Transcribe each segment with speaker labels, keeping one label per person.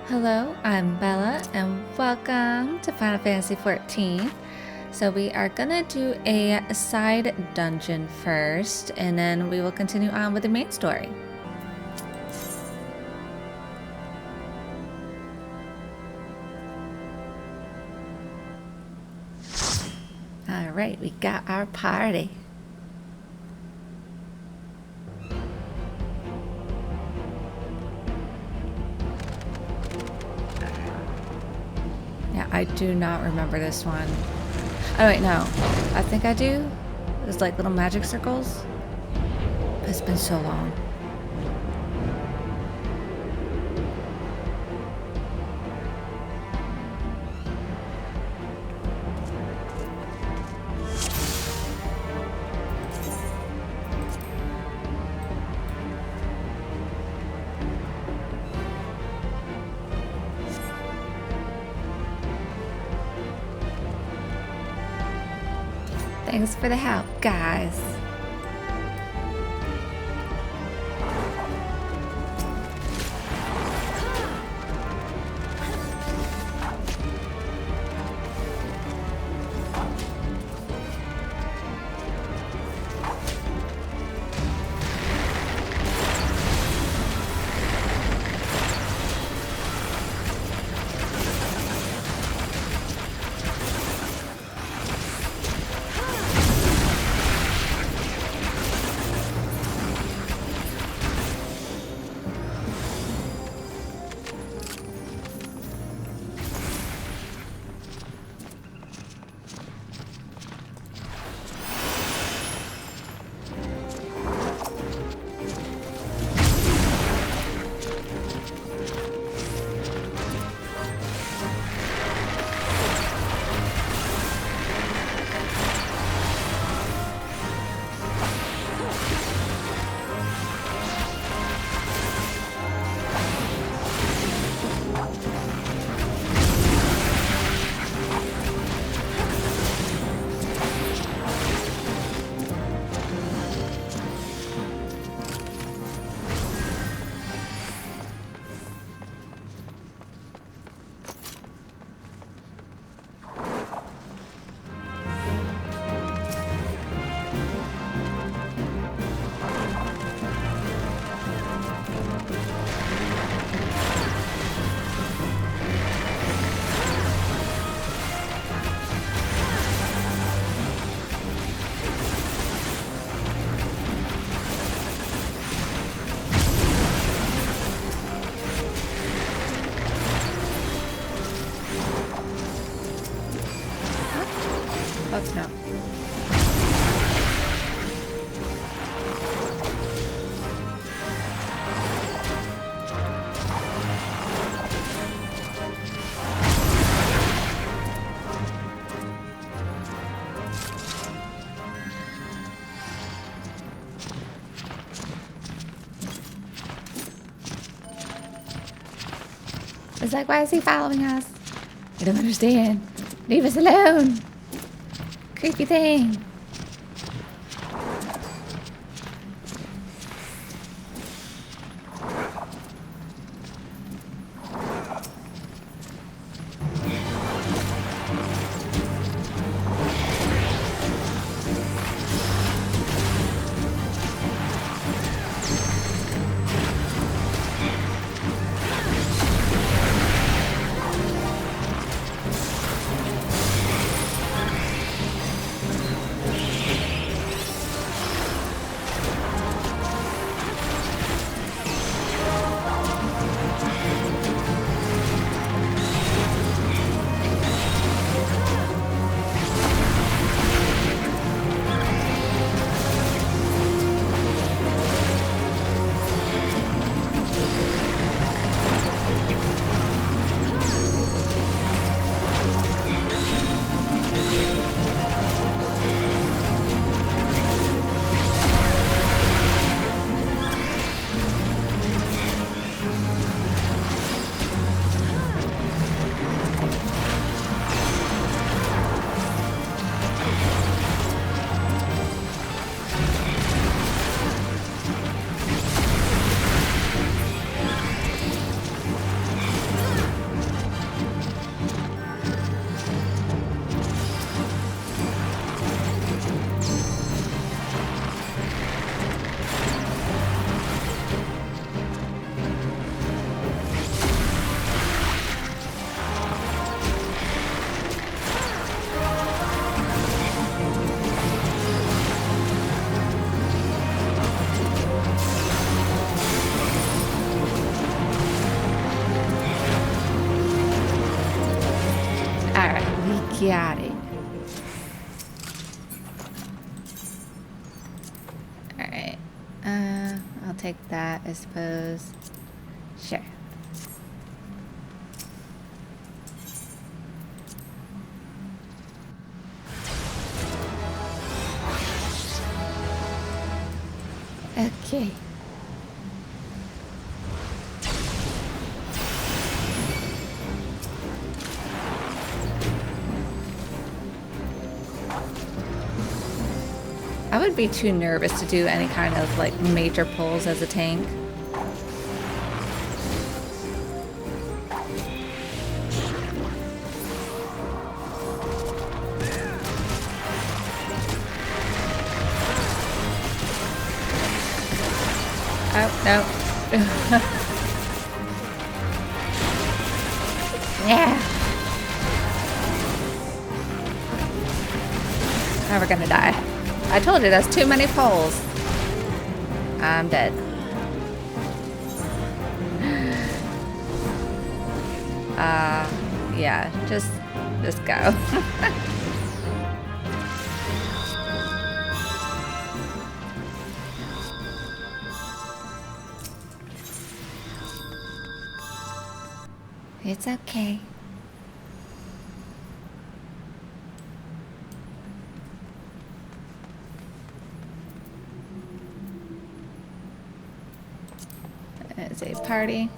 Speaker 1: Hello, I'm Bella, and welcome to Final Fantasy XIV. So we are gonna do a side dungeon first, and then we will continue on with the main story. All right, we got our party. Yeah, I do not remember this one. Oh wait, no. I think I do. There's like little magic circles. It's been so long. Thanks for the help, guys. Oh, no. It's like, why is he following us? I don't understand. Leave us alone. Creepy thing. Got it. Alright. I'll take that, I suppose. Sure. Okay. I would be too nervous to do any kind of like major pulls as a tank. Oh, no. Yeah. Now we're gonna die. I told you, that's too many poles. I'm dead. Yeah, just go. It's okay. It's a party.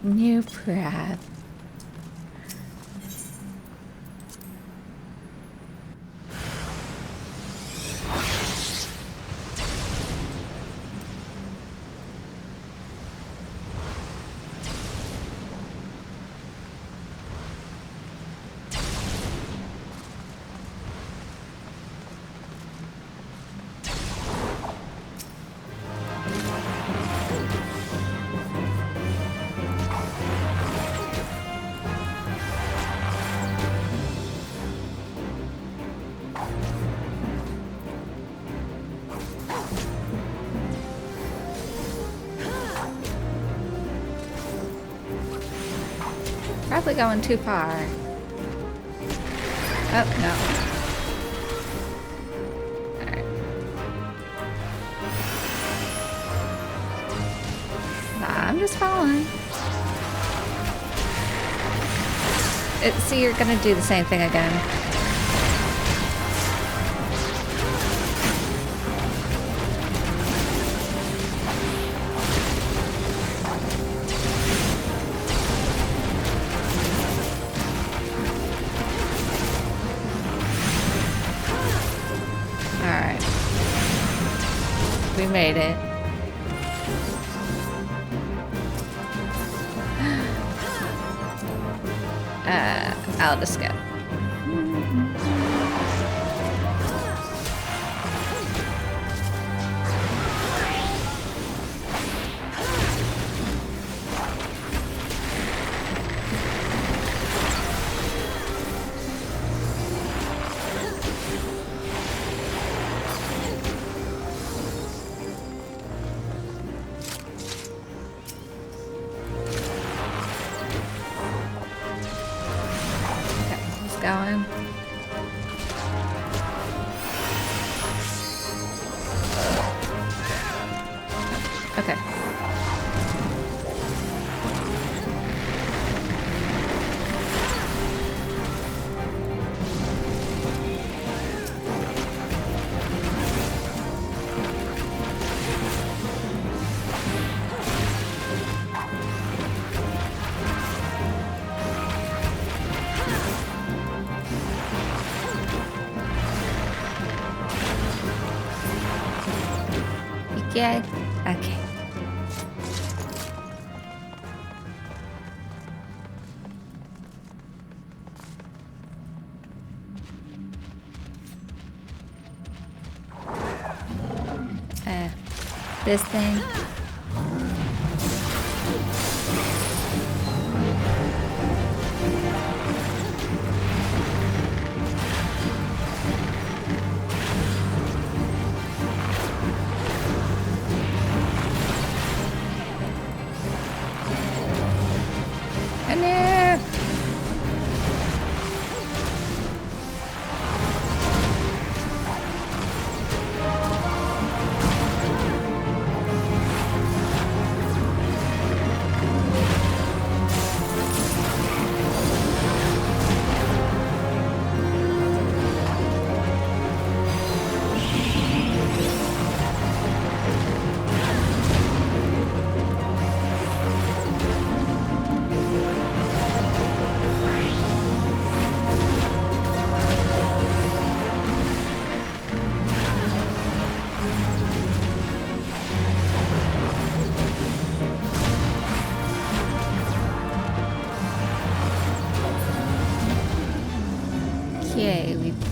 Speaker 1: New prep. Probably going too far. Oh, no. Alright. Nah, I'm just following. See, you're gonna do the same thing again. We made it. I'll just go. Going. Okay. Yeah. Okay. This thing.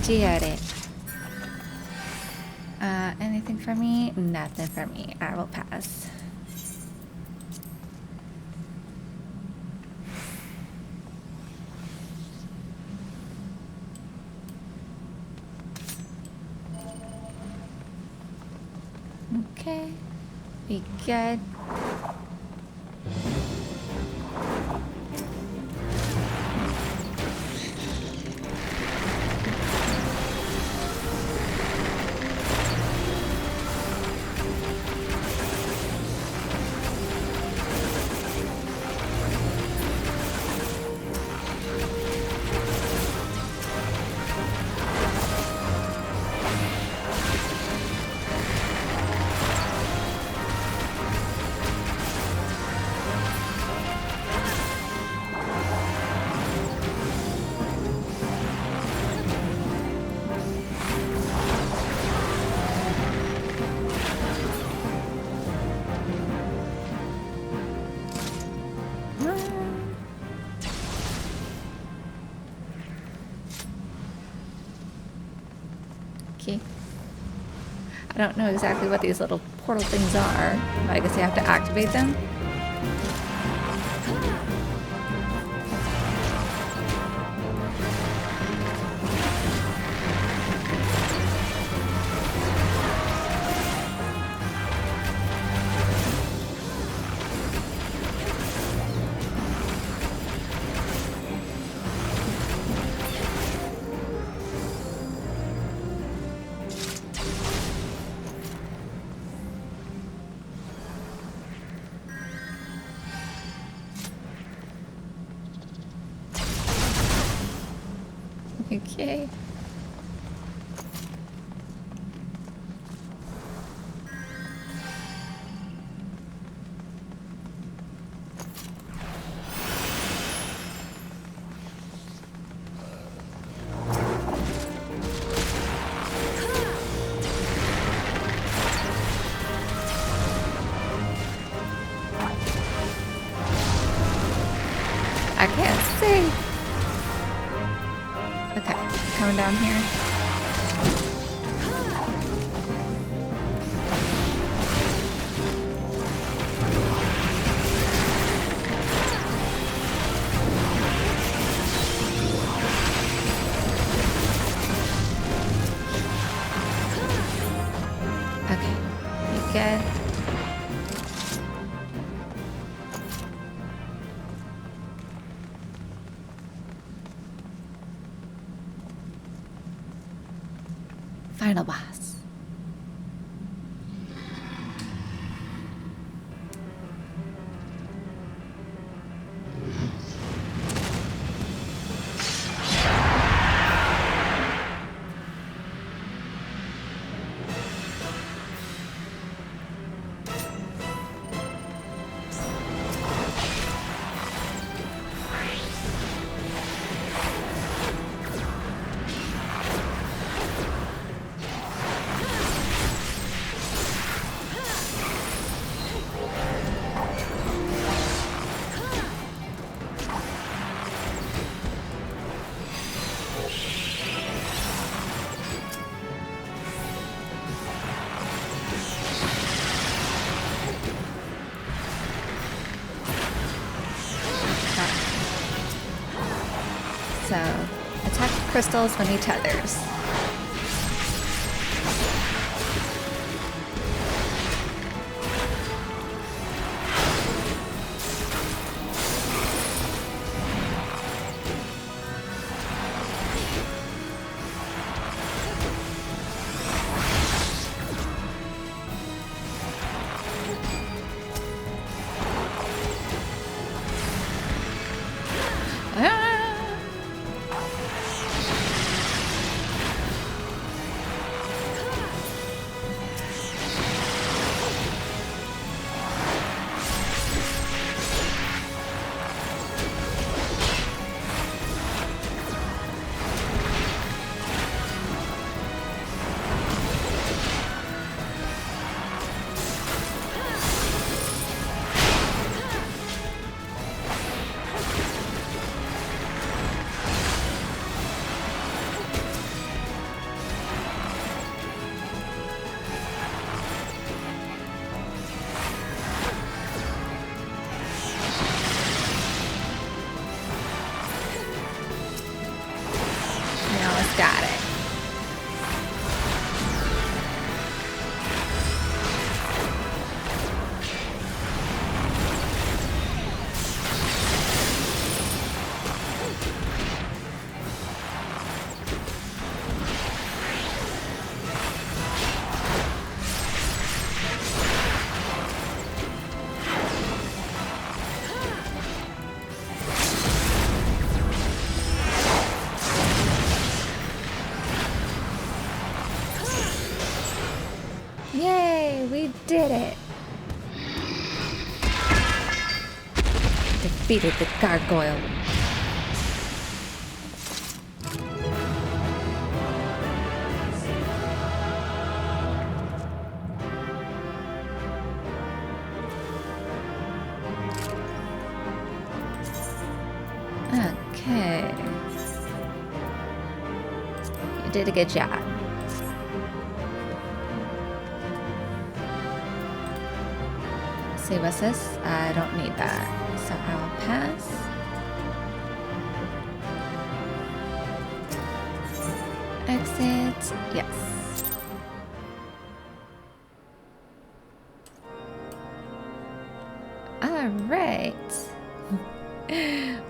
Speaker 1: Did it. Anything for me? Nothing for me. I will pass. Okay. We good. Okay. I don't know exactly what these little portal things are, but I guess you have to activate them. Okay. I can't see. Okay, coming down here. Okay, you good? Final boss. So, attack crystals when he tethers. Got it. Yay, we did it! Defeated the gargoyle. Okay. You did a good job. See, what's this? I don't need that, so I'll pass. Exit, yes. All right.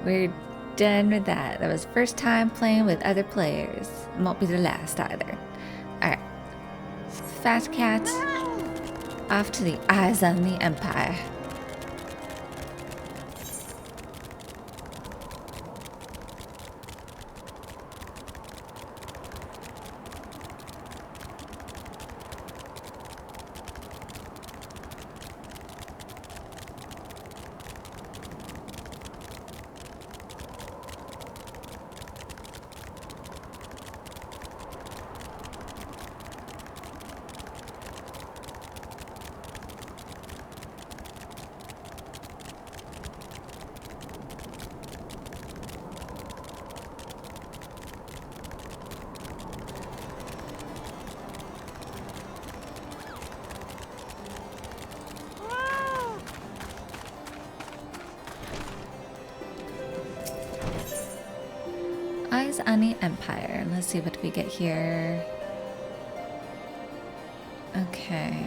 Speaker 1: We're done with that. That was first time playing with other players. Won't be the last either. All right. Fat cat. Off to the eyes on the Empire. Eyes on the Empire. Let's see what we get here. Okay.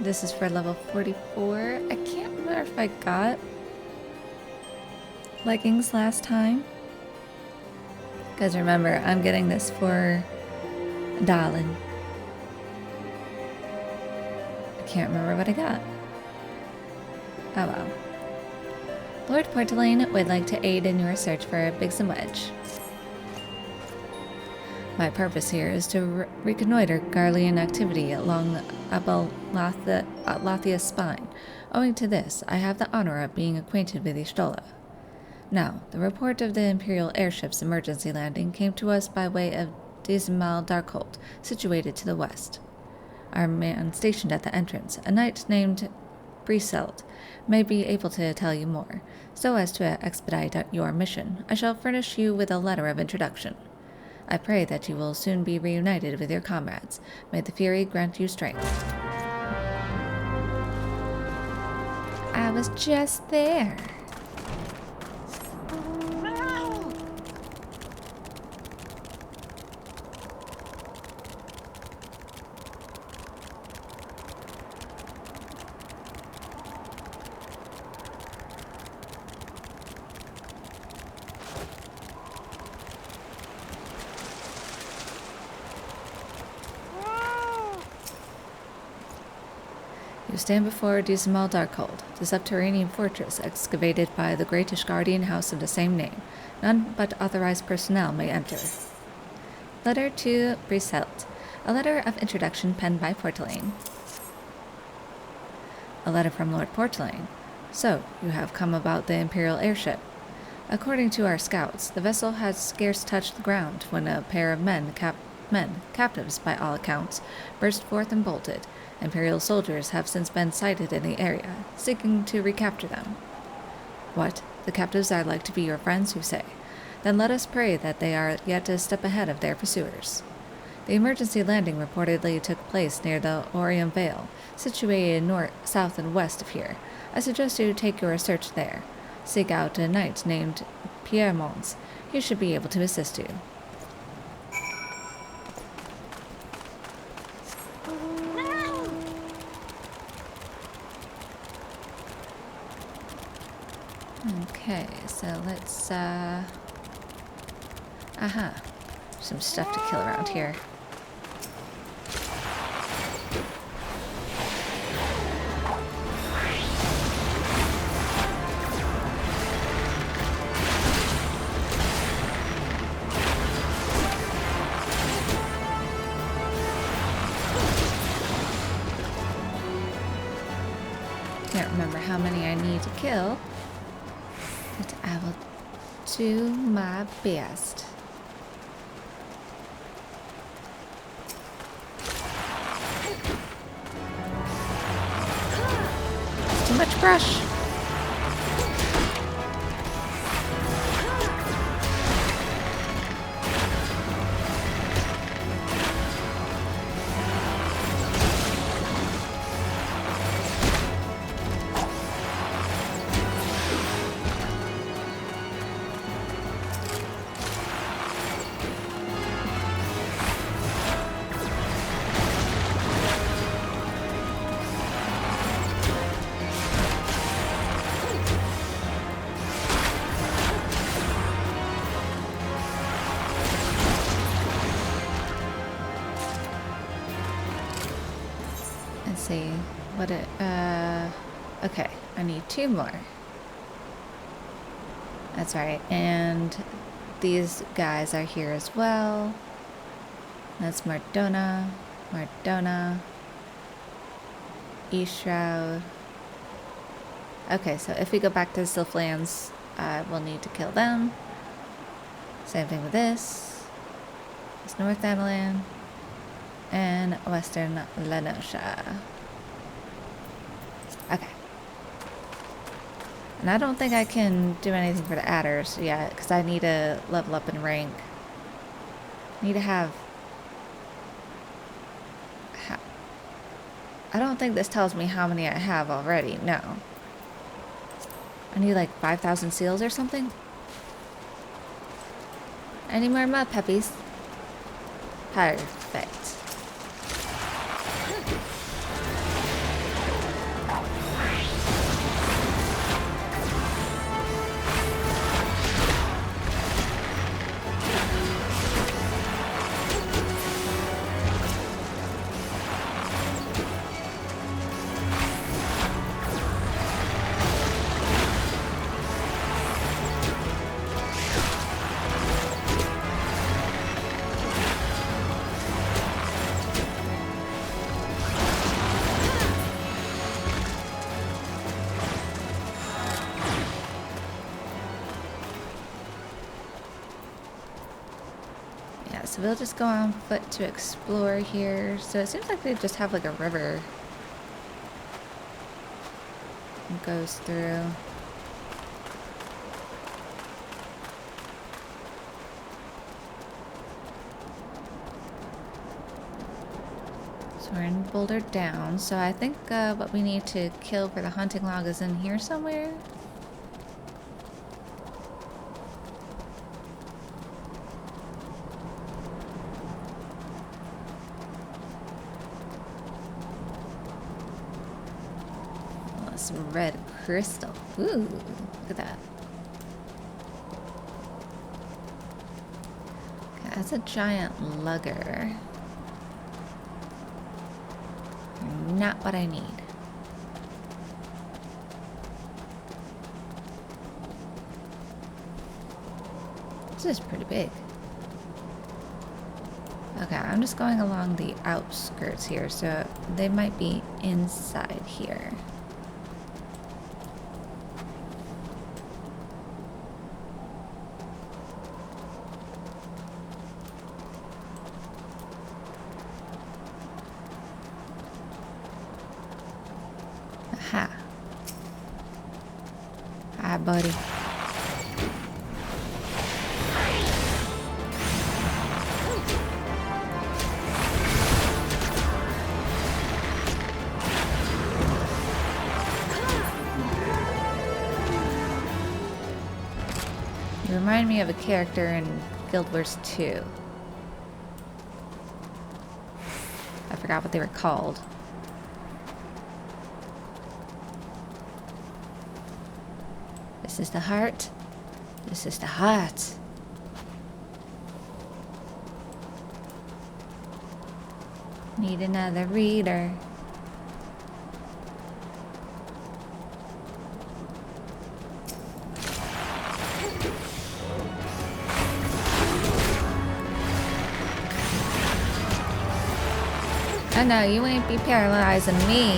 Speaker 1: This is for level 44. I can't remember if I got leggings last time. Because remember, I'm getting this for Darlin. I can't remember what I got. Oh well. Lord Portelaine would like to aid in your search for Biggs and Wedge. My purpose here is to reconnoiter Garlean activity along Lathia's spine. Owing to this, I have the honor of being acquainted with Y'shtola. Now, the report of the Imperial airship's emergency landing came to us by way of Dismal Darkhold, situated to the west. Our man stationed at the entrance, a knight named Briselt, may be able to tell you more. So as to expedite your mission, I shall furnish you with a letter of introduction. I pray that you will soon be reunited with your comrades. May the Fury grant you strength. I was just there. You stand before Dismal Darkhold, the subterranean fortress excavated by the great Ishgardian house of the same name. None but authorized personnel may enter. Letter to Briselt. A letter of introduction penned by Portelaine. A letter from Lord Portelaine. So, you have come about the Imperial airship. According to our scouts, the vessel had scarce touched the ground when a pair of men, captives by all accounts, burst forth and bolted. Imperial soldiers have since been sighted in the area, seeking to recapture them. What? The captives are like to be your friends, you say? Then let us pray that they are yet a step ahead of their pursuers. The emergency landing reportedly took place near the Orium Vale, situated north, south, and west of here. I suggest you take your search there. Seek out a knight named Pierre Mons. He should be able to assist you. Okay, so let's, some stuff to kill around here. Can't remember how many I need to kill, but I will do my best. Too much brush. Let's see what it, okay, I need 2 more. That's right, and these guys are here as well. That's Mardona, E-Shroud. Okay, so if we go back to the Sylphlands, we'll need to kill them. Same thing with this. It's North Adelan and Western Lenosha. Okay. And I don't think I can do anything for the adders yet, because I need to level up in rank. Need to have... I don't think this tells me how many I have already, no. I need like 5,000 seals or something? Any more mud puppies? Perfect. So we'll just go on foot to explore here. So it seems like they just have like a river that goes through. So we're in Boulder Down. So I think what we need to kill for the hunting log is in here somewhere. Some red crystal. Ooh, look at that. Okay, that's a giant lugger. Not what I need. This is pretty big. Okay, I'm just going along the outskirts here, so they might be inside here. Aha. Hi, buddy. You remind me of a character in Guild Wars 2. I forgot what they were called. This is the heart. This is the heart. Need another reader. I know, you ain't be paralyzing me.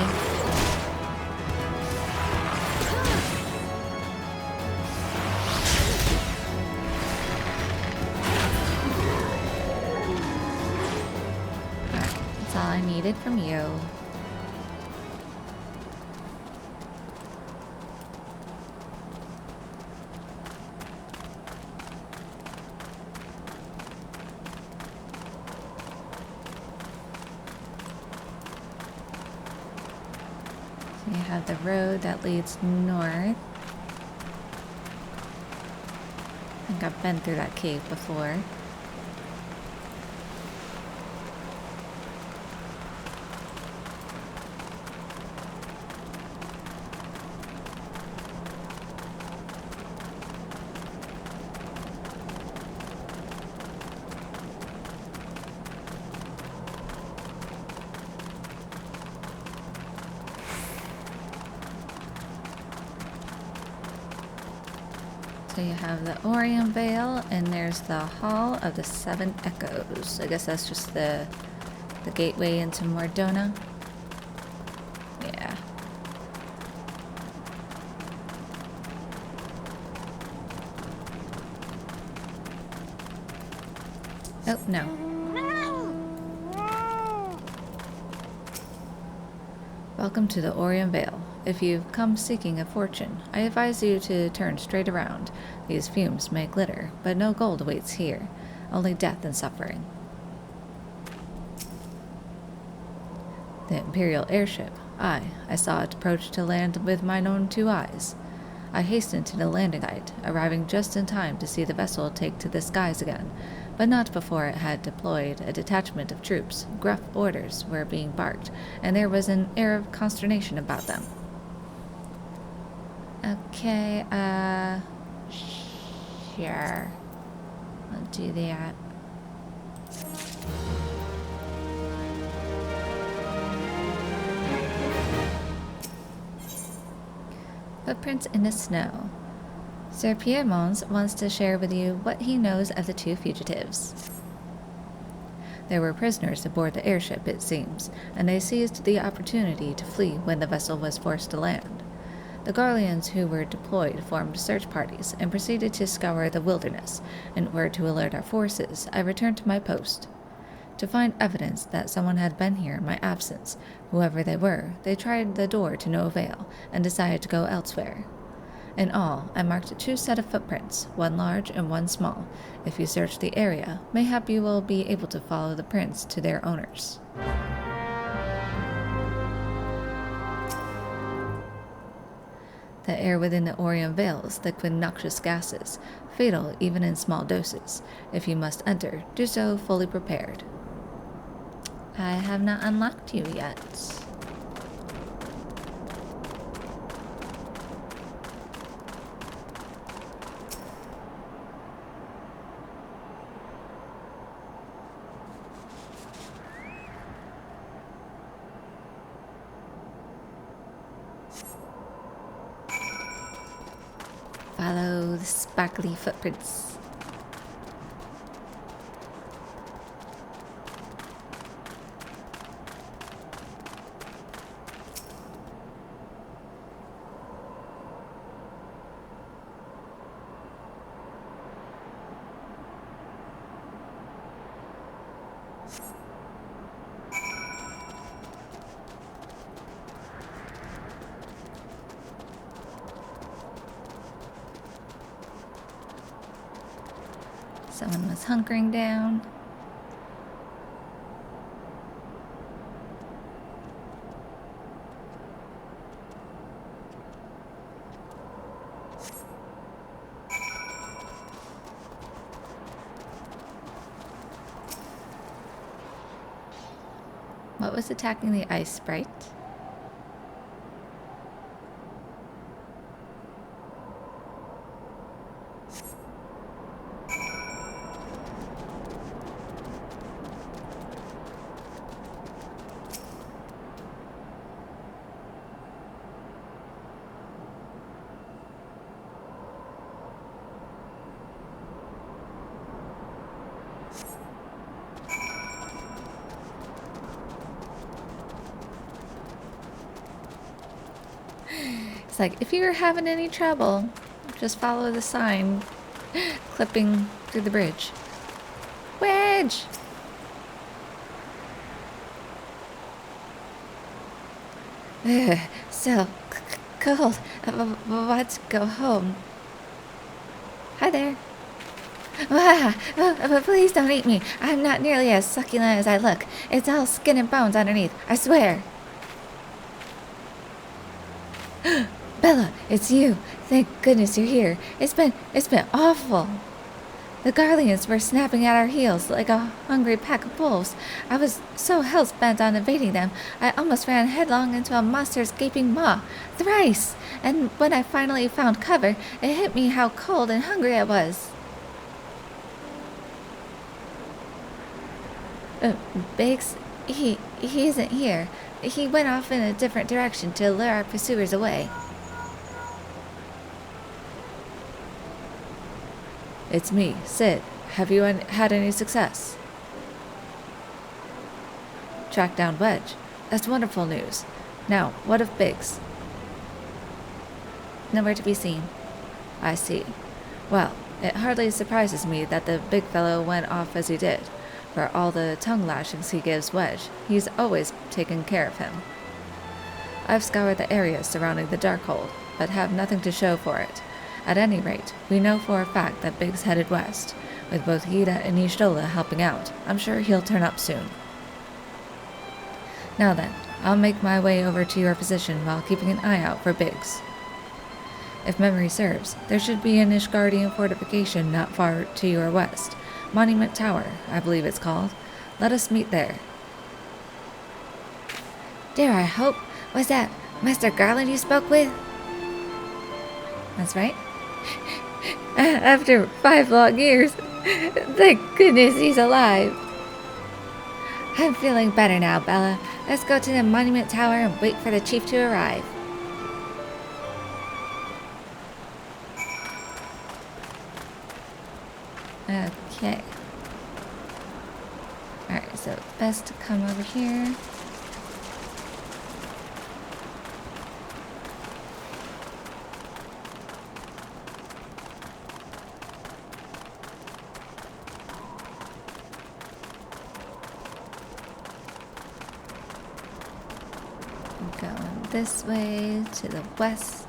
Speaker 1: Alright, that's all I needed from you. You have the road that leads north. I think I've been through that cave before. So you have the Orion Vale, and there's the Hall of the Seven Echoes. I guess that's just the gateway into Mordona. Yeah. Oh, no. Welcome to the Orion Vale. If you've come seeking a fortune, I advise you to turn straight around. These fumes may glitter, but no gold awaits here. Only death and suffering. The Imperial airship. I saw it approach to land with mine own two eyes. I hastened to the landing site, arriving just in time to see the vessel take to the skies again, but not before it had deployed a detachment of troops. Gruff orders were being barked, and there was an air of consternation about them. Okay, sure. I'll do that. Footprints in the snow. Sir Pierre-Mons wants to share with you what he knows of the two fugitives. There were prisoners aboard the airship, it seems, and they seized the opportunity to flee when the vessel was forced to land. The Garleans who were deployed formed search parties and proceeded to scour the wilderness. In order to alert our forces, I returned to my post. To find evidence that someone had been here in my absence, whoever they were, they tried the door to no avail and decided to go elsewhere. In all, I marked 2 sets of footprints, one large and one small. If you search the area, mayhap you will be able to follow the prints to their owners. The air within the Orion Vale is thick with noxious gases, fatal even in small doses. If you must enter, do so fully prepared. I have not unlocked you yet. Follow the sparkly footprints. Someone was hunkering down. What was attacking the ice sprite? Oh, It's like, if you're having any trouble, just follow the sign clipping through the bridge. Wedge! Ugh, so cold. Let's go home. Hi there. But please don't eat me. I'm not nearly as succulent as I look. It's all skin and bones underneath, I swear. Bella, it's you. Thank goodness you're here. It's been awful. The Guardians were snapping at our heels like a hungry pack of wolves. I was so hell-bent on evading them, I almost ran headlong into a monster's gaping maw. Thrice! And when I finally found cover, it hit me how cold and hungry I was. Biggs, he isn't here. He went off in a different direction to lure our pursuers away.
Speaker 2: It's me, Sid. Have you had any success? Tracked down Wedge. That's wonderful news. Now, what of Biggs?
Speaker 1: Nowhere to be seen.
Speaker 2: I see. Well, it hardly surprises me that the big fellow went off as he did. For all the tongue lashings he gives Wedge, he's always taken care of him. I've scoured the area surrounding the Darkhold, but have nothing to show for it. At any rate, we know for a fact that Biggs headed west. With both Yida and Y'shtola helping out, I'm sure he'll turn up soon. Now then, I'll make my way over to your position while keeping an eye out for Biggs. If memory serves, there should be an Ishgardian fortification not far to your west. Monument Tower, I believe it's called. Let us meet there.
Speaker 1: Dare I hope? Was that Master Garland you spoke with? That's right. After 5 long years, thank goodness he's alive. I'm feeling better now, Bella. Let's go to the Monument Tower and wait for the chief to arrive. Okay. Alright, so it's best to come over here. Going this way to the west.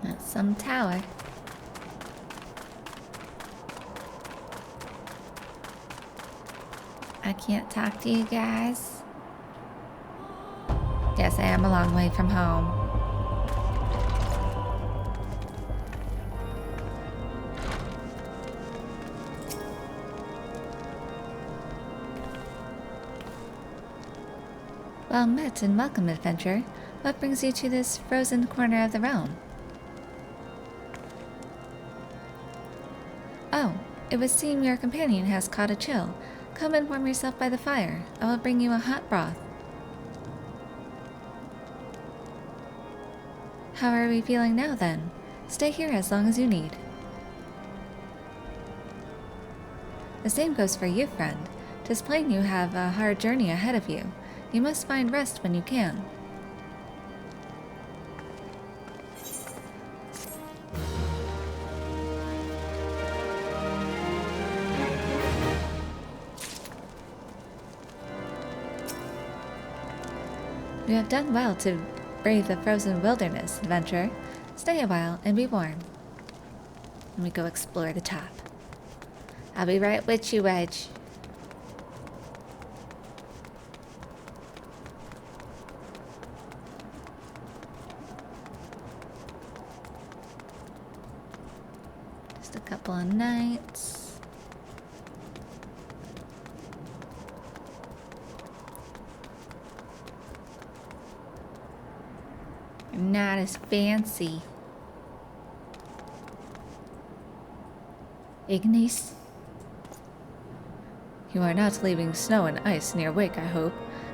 Speaker 1: That's some tower. I can't talk to you guys. Yes, I am a long way from home. Well met and welcome, adventurer. What brings you to this frozen corner of the realm? Oh, it would seem your companion has caught a chill. Come and warm yourself by the fire. I will bring you a hot broth. How are we feeling now, then? Stay here as long as you need. The same goes for you, friend. 'Tis plain you have a hard journey ahead of you. You must find rest when you can. You have done well to brave the frozen wilderness, adventurer. Stay a while and be warm. Let me go explore the top. I'll be right with you, Wedge. Just a couple of nights. Not as fancy. Ignis?
Speaker 2: You are not leaving snow and ice in your wake, I hope.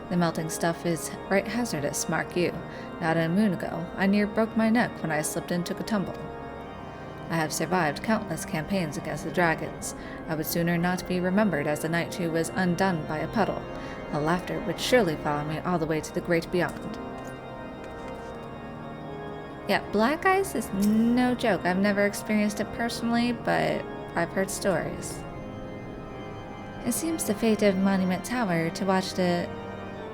Speaker 2: The melting stuff is right hazardous, mark you. Not a moon ago, I near broke my neck when I slipped and took a tumble. I have survived countless campaigns against the dragons. I would sooner not be remembered as the knight who was undone by a puddle. The laughter would surely follow me all the way to the great beyond. Yeah, black ice is no joke. I've never experienced it personally, but I've heard stories. It seems the fate of Monument Tower to watch the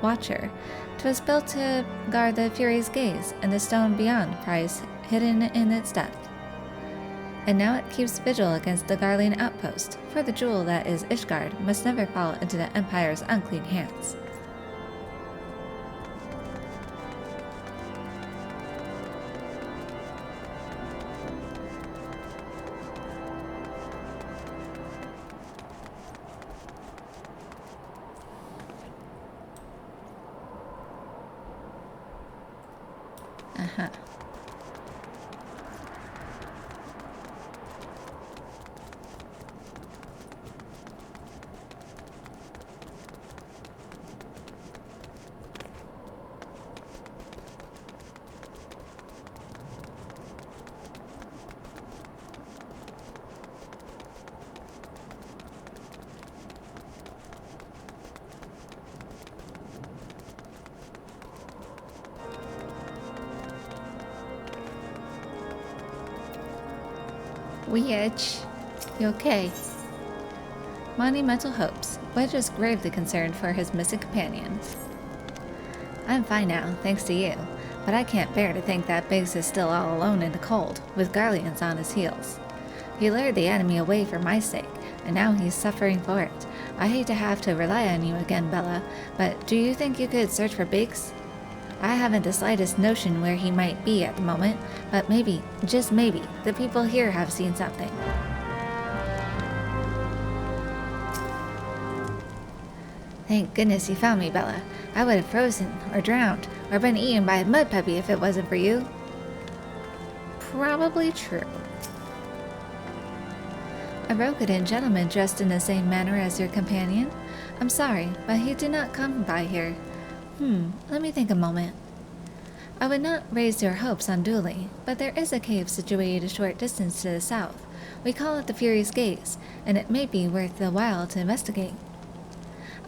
Speaker 2: Watcher. 'Twas built to guard the Fury's gaze, and the stone beyond cries hidden in its depth. And now it keeps vigil against the Garlean outpost, for the jewel that is Ishgard must never fall into the Empire's unclean hands. Uh-huh. Wedge, you okay? Monumental hopes. Wedge is gravely concerned for his missing companion. I'm fine now, thanks to you, but I can't bear to think that Biggs is still all alone in the cold, with Garleans on his heels. He lured the enemy away for my sake, and now he's suffering for it. I hate to have to rely on you again, Bella, but do you think you could search for Biggs? I haven't the slightest notion where he might be at the moment, but maybe, just maybe, the people here have seen something. Thank goodness you found me, Bella. I would have frozen, or drowned, or been eaten by a mud puppy if it wasn't for you. Probably true. A Rokudan gentleman dressed in the same manner as your companion? I'm sorry, but he did not come by here. Let me think a moment. I would not raise your hopes unduly, but there is a cave situated a short distance to the south. We call it the Fury's Gaze, and it may be worth the while to investigate.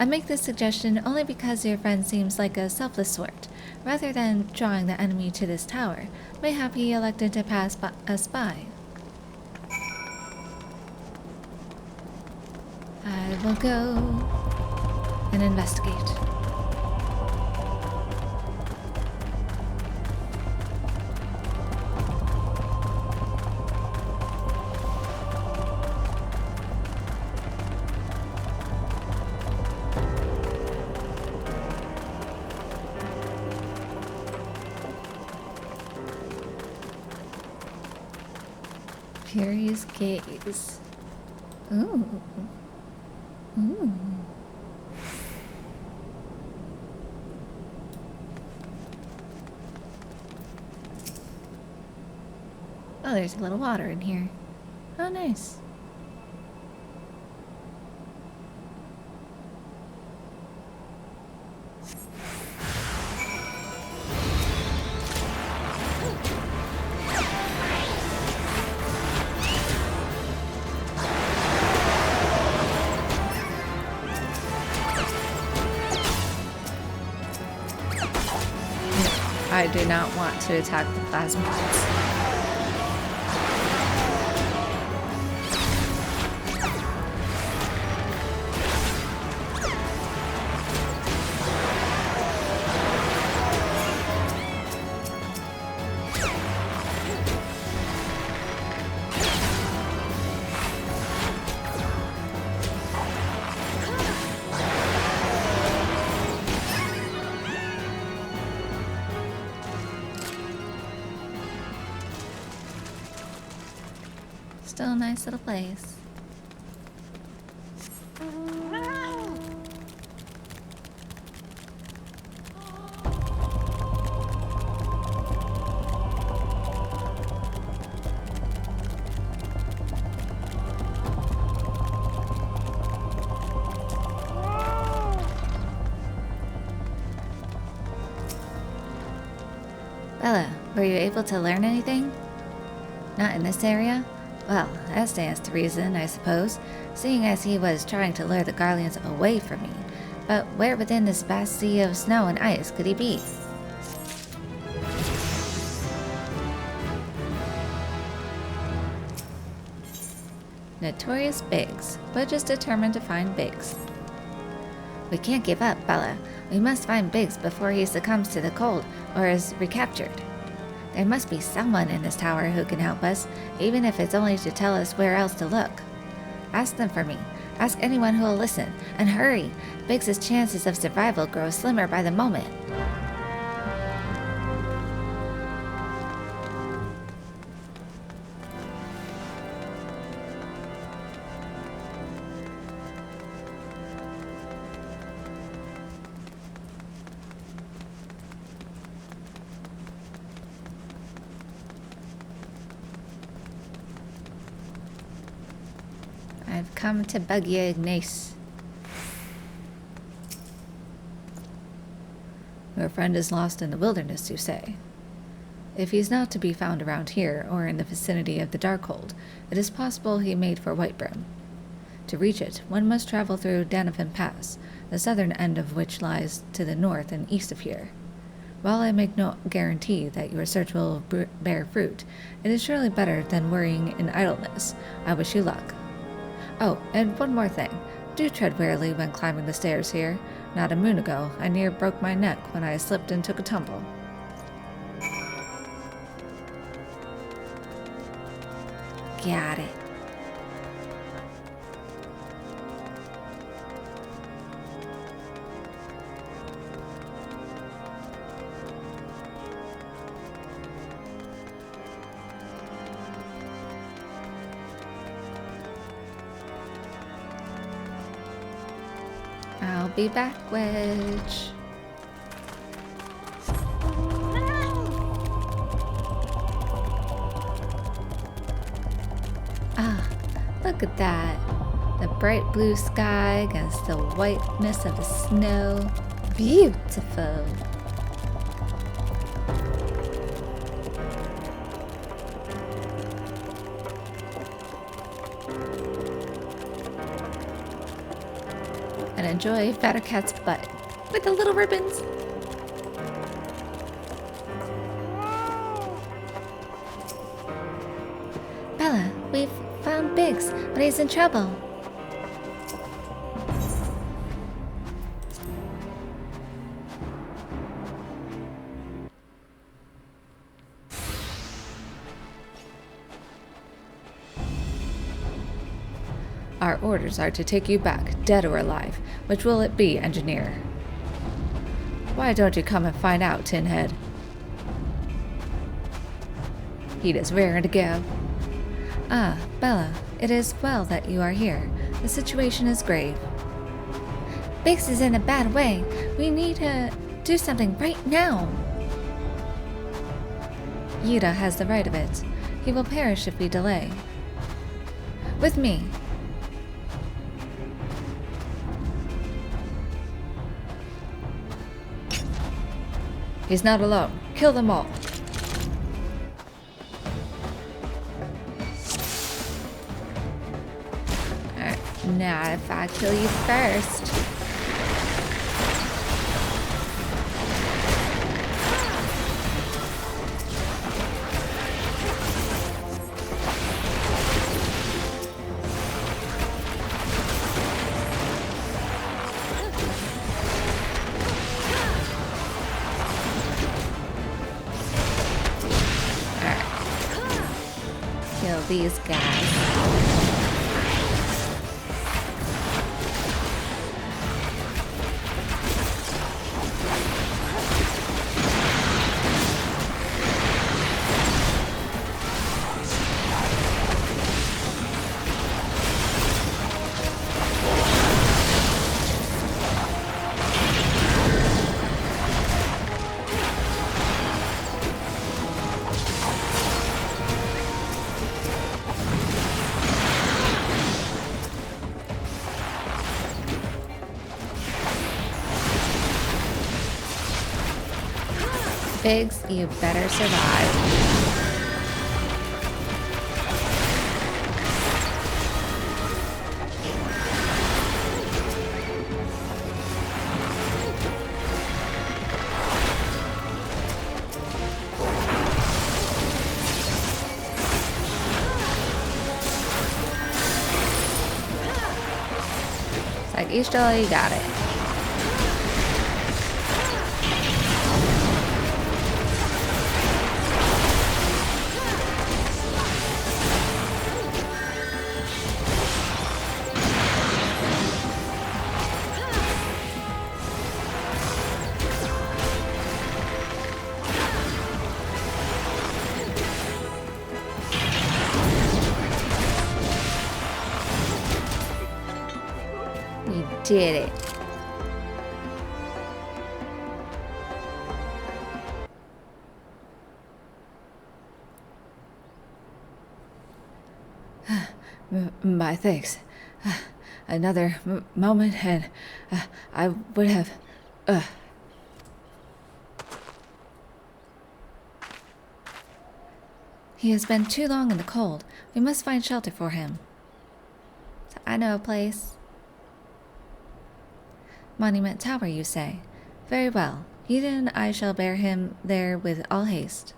Speaker 2: I make this suggestion only because your friend seems like a selfless sort. Rather than drawing the enemy to this tower, mayhap he elected to pass us by. I will go and investigate. Fury's Gaze. Ooh. Ooh. Oh, there's a little water in here. Oh, nice. I do not want to attack the plasmoids. Still a nice little place.
Speaker 1: Were you able to learn anything? Not in this area? Well, that stands to reason, I suppose, seeing as he was trying to lure the Garleans away from me. But where within this vast sea of snow and ice could he be? Notorious Biggs. Budge is determined to find Biggs. We can't give up, Bella. We must find Biggs before he succumbs to the cold or is recaptured. There must be someone in this tower who can help us, even if it's only to tell us where else to look. Ask them for me. Ask anyone who will listen. And hurry! Biggs' chances of survival grow slimmer by the moment. I've come to bug you, Ignace. Your friend is lost in the wilderness, you say? If he's not to be found around here or in the vicinity of the Darkhold, it is possible he made for Whitebrim. To reach it, one must travel through Danafin Pass, the southern end of which lies to the north and east of here. While I make no guarantee that your search will bear fruit, it is surely better than worrying in idleness. I wish you luck. Oh, and one more thing. Do tread warily when climbing the stairs here. Not a moon ago, I near broke my neck when I slipped and took a tumble. Got it. I'll be back, Wedge. Ah, look at that. The bright blue sky against the whiteness of the snow. Beautiful. And enjoy Fattercat's butt with the little ribbons. Bella, we've found Biggs, but he's in trouble. Our orders are to take you back, dead or alive. Which will it be, engineer? Why don't you come and find out, Tinhead? Heat is raring to go. Ah, Bella, it is well that you are here. The situation is grave. Biggs is in a bad way. We need to do something right now. Yida has the right of it. He will perish if we delay. With me. He's not alone. Kill them all. Alright, now if I kill you first. Kill these guys. Biggs, you better survive. It's like, Ishtola, you got it. You did it. My thanks. Another moment and I would have... He has been too long in the cold. We must find shelter for him. I know a place. Monument Tower, you say? Very well. Eden and I shall bear him there with all haste.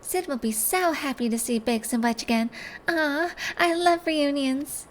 Speaker 1: Sid will be so happy to see Biggs and Wedge again. Ah, I love reunions.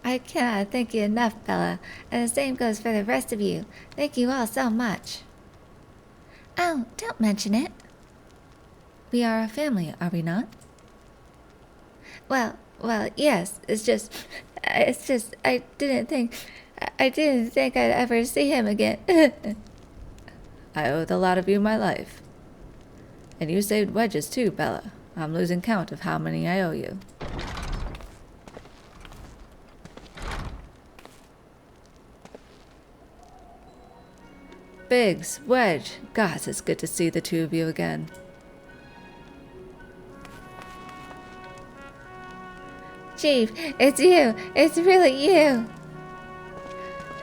Speaker 1: I cannot thank you enough, Bella, and the same goes for the rest of you. Thank you all so much. Oh, don't mention it. We are a family, are we not? Well, yes. It's just, I didn't think I'd ever see him again. I owe the lot of you my life. And you saved Wedges too, Bella. I'm losing count of how many I owe you. Biggs, Wedge, gosh, it's good to see the two of you again. Chief, it's you. It's really you.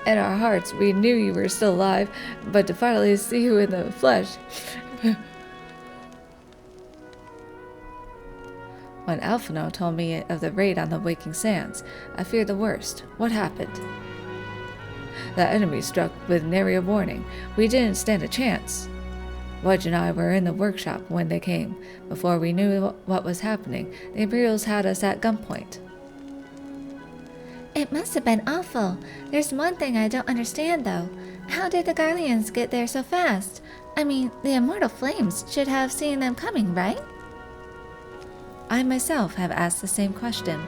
Speaker 1: In our hearts, we knew you were still alive, but to finally see you in the flesh. When Alphino told me of the raid on the Waking Sands, I feared the worst. What happened? The enemy struck with nary a warning. We didn't stand a chance. Wedge and I were in the workshop when they came. Before we knew what was happening, the Imperials had us at gunpoint. It must have been awful. There's one thing I don't understand, though. How did the Garleans get there so fast? I mean, the Immortal Flames should have seen them coming, right? I myself have asked the same question.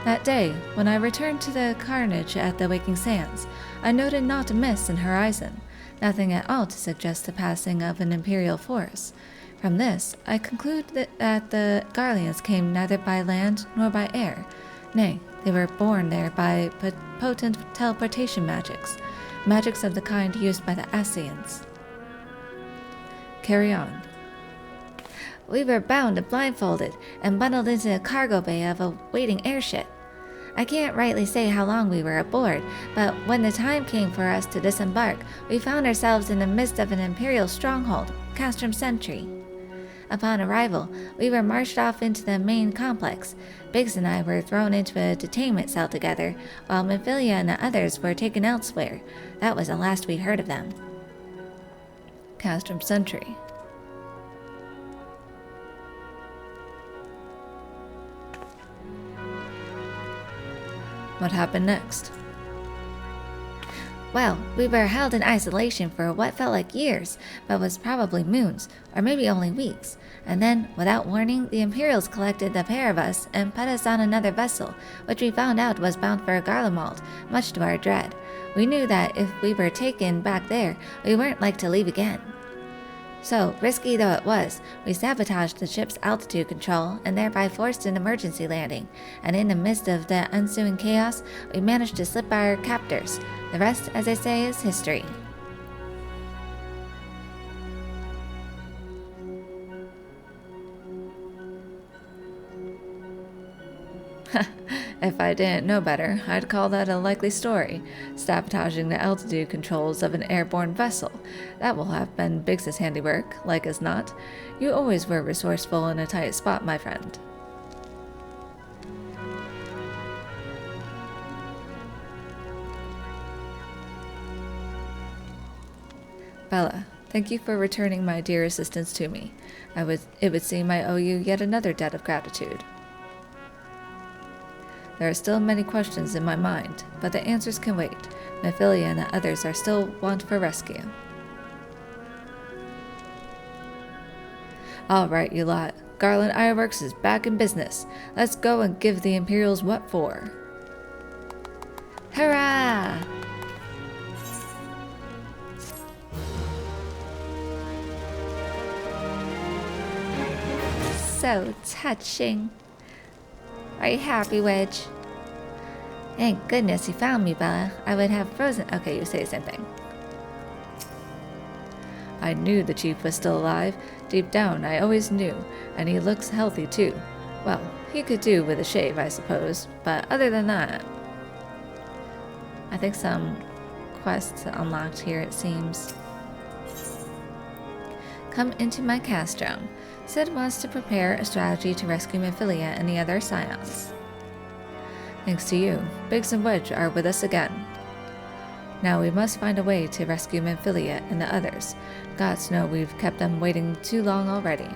Speaker 1: That day, when I returned to the carnage at the Waking Sands, I noted not a mist in the horizon, nothing at all to suggest the passing of an Imperial force. From this, I conclude that the Garleans came neither by land nor by air. Nay, they were borne there by potent teleportation magics of the kind used by the Ascians. Carry on. We were bound and blindfolded and bundled into a cargo bay of a waiting airship. I can't rightly say how long we were aboard, but when the time came for us to disembark, we found ourselves in the midst of an Imperial stronghold, Castrum Sentry. Upon arrival, we were marched off into the main complex. Biggs and I were thrown into a detainment cell together, while Mephilia and the others were taken elsewhere. That was the last we heard of them. Castrum Sentry.
Speaker 2: What happened next?
Speaker 1: Well, we were held in isolation for what felt like years, but was probably moons, or maybe only weeks. And then, without warning, the Imperials collected the pair of us and put us on another vessel, which we found out was bound for Garlemald, much to our dread. We knew that if we were taken back there, we weren't like to leave again. So, risky though it was, we sabotaged the ship's altitude control and thereby forced an emergency landing, and in the midst of the ensuing chaos, we managed to slip by our captors. The rest, as I say, is history.
Speaker 2: If I didn't know better, I'd call that a likely story. Sabotaging the altitude controls of an airborne vessel. That will have been Biggs's handiwork, like as not. You always were resourceful in a tight spot, my friend. Bella, thank you for returning my dear assistance to me. It would seem I owe you yet another debt of gratitude. There are still many questions in my mind, but the answers can wait. Mephilia and the others are still want for rescue. All right, you lot. Garland Ironworks is back in business. Let's go and give the Imperials what for.
Speaker 1: Hurrah! So touching. Are you happy, Wedge? Thank goodness you found me, Bella. I would have frozen. Okay, you say the same thing.
Speaker 2: I knew the chief was still alive. Deep down, I always knew, and he looks healthy too. Well, he could do with a shave, I suppose, but other than that...
Speaker 1: I think some quests unlocked here, it seems. Come into my castrum. Sid wants to prepare a strategy to rescue Mephilia and the other scions.
Speaker 2: Thanks to you, Biggs and Wedge are with us again. Now we must find a way to rescue Memphilia and the others. Gods know we've kept them waiting too long already.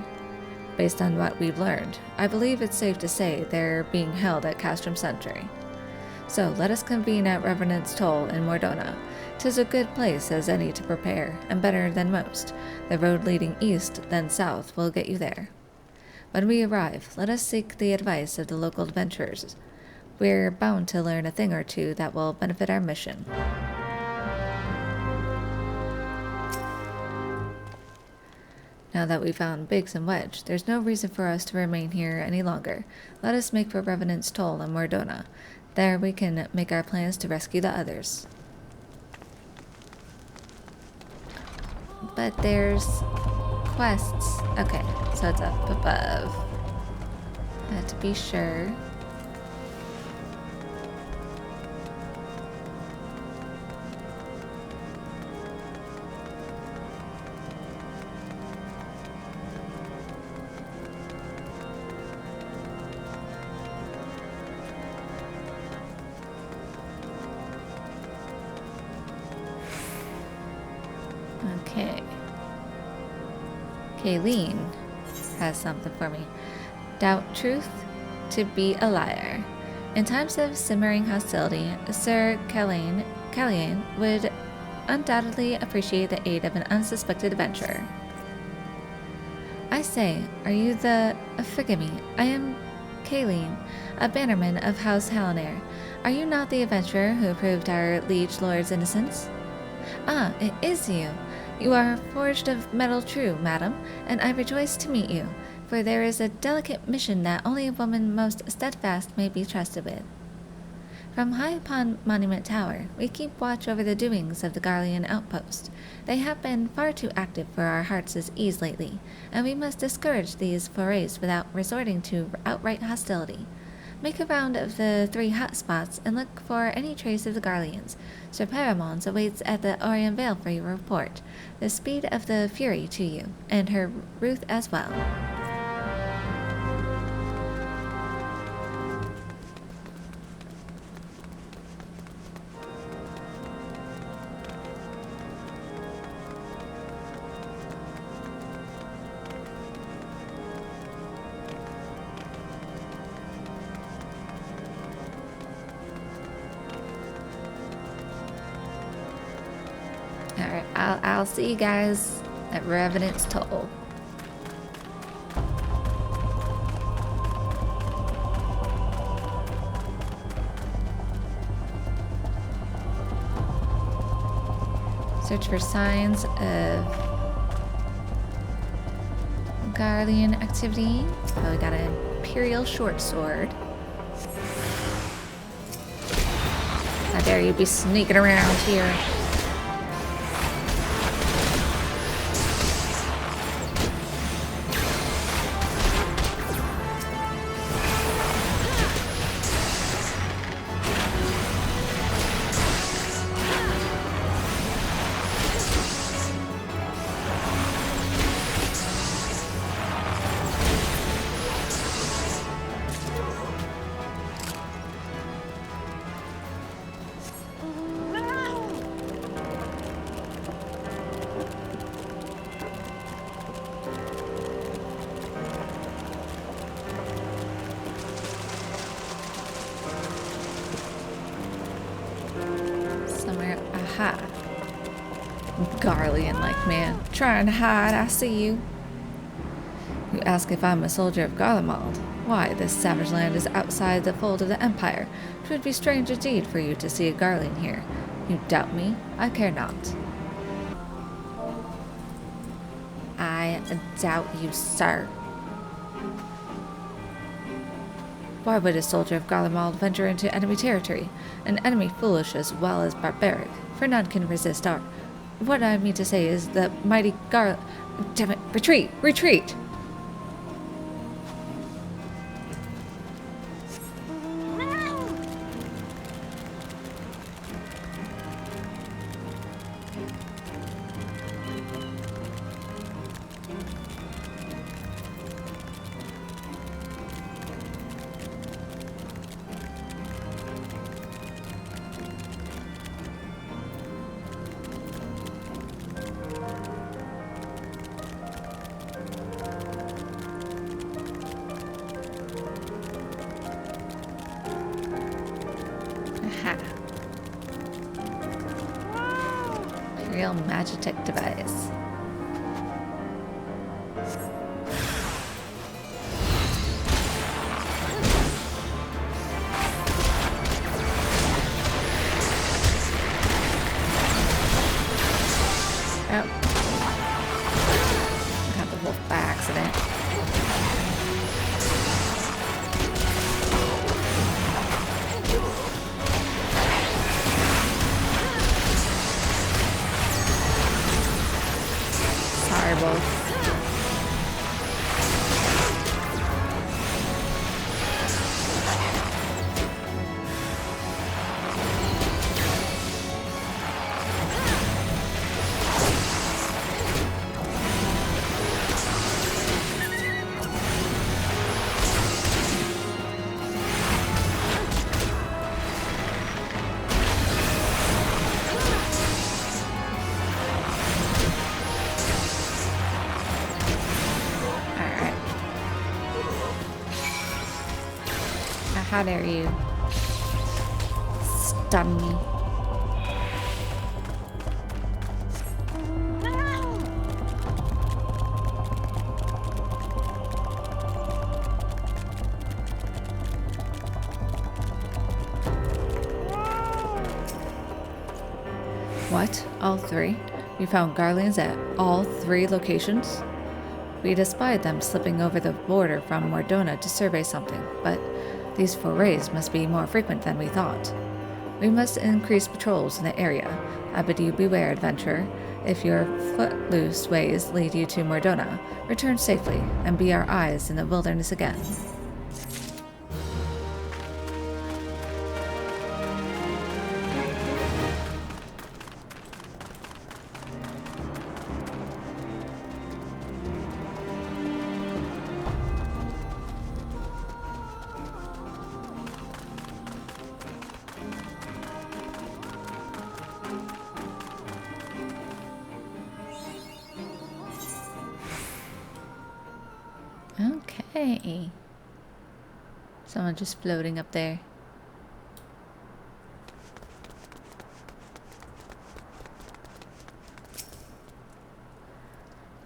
Speaker 2: Based on what we've learned, I believe it's safe to say they're being held at Castrum Sentry. So let us convene at Revenant's Toll in Mordona. 'Tis a good place as any to prepare, and better than most. The road leading east, then south, will get you there. When we arrive, let us seek the advice of the local adventurers. We're bound to learn a thing or two that will benefit our mission. Now that we've found Biggs and Wedge, there's no reason for us to remain here any longer. Let us make for Revenant's Toll in Mordona. There we can make our plans to rescue the others.
Speaker 1: But there's quests. Okay, so it's up above. I have to be sure. Okay. Kayleen has something for me. Doubt truth to be a liar. In times of simmering hostility, Sir Callahan would undoubtedly appreciate the aid of an unsuspected adventurer. I say, are you the... forgive me, I am Kayleen, a bannerman of House Hallonair. Are you not the adventurer who proved our liege lord's innocence? Ah, it is you. You are forged of metal true, madam, and I rejoice to meet you, for there is a delicate mission that only a woman most steadfast may be trusted with. From high upon Monument Tower, we keep watch over the doings of the Garlean outpost. They have been far too active for our hearts' ease lately, and we must discourage these forays without resorting to outright hostility. Make a round of the 3 hot spots and look for any trace of the Garleans. Sir Paramons awaits at the Orient Vale for your report. The speed of the Fury to you, and her Ruth as well. I'll see you guys at Revenant's Toll. Search for signs of Garlean activity. Oh, we got an Imperial short sword. How dare you be sneaking around here? Aha. Garlean-like man. Trying to hide, I see you. You ask if I'm a soldier of Garlemald. Why, this savage land is outside the fold of the Empire. 'Twould be strange indeed for you to see a Garlean here. You doubt me? I care not. I doubt you, sir. Why would a soldier of Garlemald venture into enemy territory? An enemy foolish as well as barbaric, for none can resist our... What I mean to say is the mighty Damn it, retreat! Retreat! Aha. Real Magitech device. Oh. Got the wolf by accident. Sorry, wolf. How dare you stun me? What? All three? You found Garleans at all three locations? We'd espied them slipping over the border from Mordona to survey something, but these forays must be more frequent than we thought. We must increase patrols in the area. I bid you beware, adventurer. If your footloose ways lead you to Mordona, return safely and be our eyes in the wilderness again. Okay. Someone just floating up there.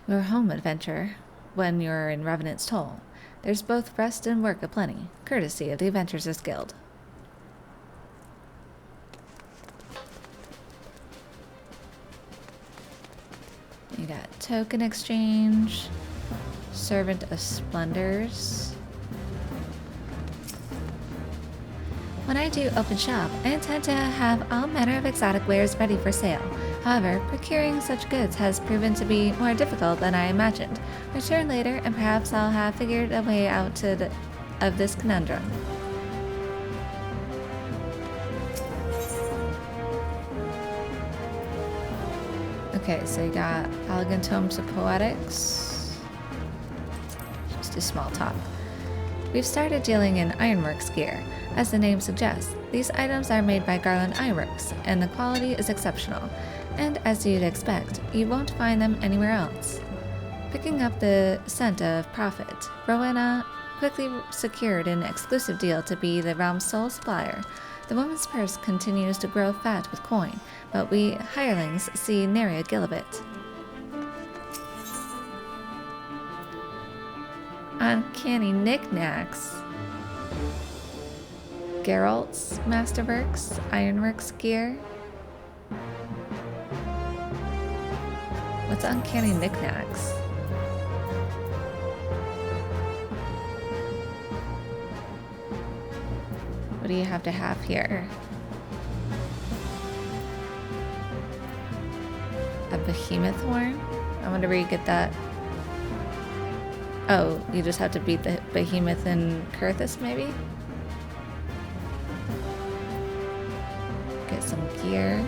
Speaker 2: Your home adventure, when you're in Revenant's Toll. There's both rest and work aplenty, courtesy of the Adventurers Guild. You got token exchange, servant of splendors. When I do open shop, I intend to have all manner of exotic wares ready for sale. However, procuring such goods has proven to be more difficult than I imagined. Return later, and perhaps I'll have figured a way out of this conundrum. Okay, so you got Elegant Tomes of Poetics. Just a small talk. We've started dealing in ironworks gear. As the name suggests, these items are made by Garland Ironworks, and the quality is exceptional. And as you'd expect, you won't find them anywhere else. Picking up the scent of profit, Rowena quickly secured an exclusive deal to be the realm's sole supplier. The woman's purse continues to grow fat with coin, but we hirelings see nary a gill of it. Uncanny knickknacks. Geralt's Masterworks, Ironworks gear. What's uncanny knickknacks? What do you have to have here? A behemoth horn? I wonder where you get that. Oh, you just have to beat the behemoth in Kurthus, maybe? Get some gear.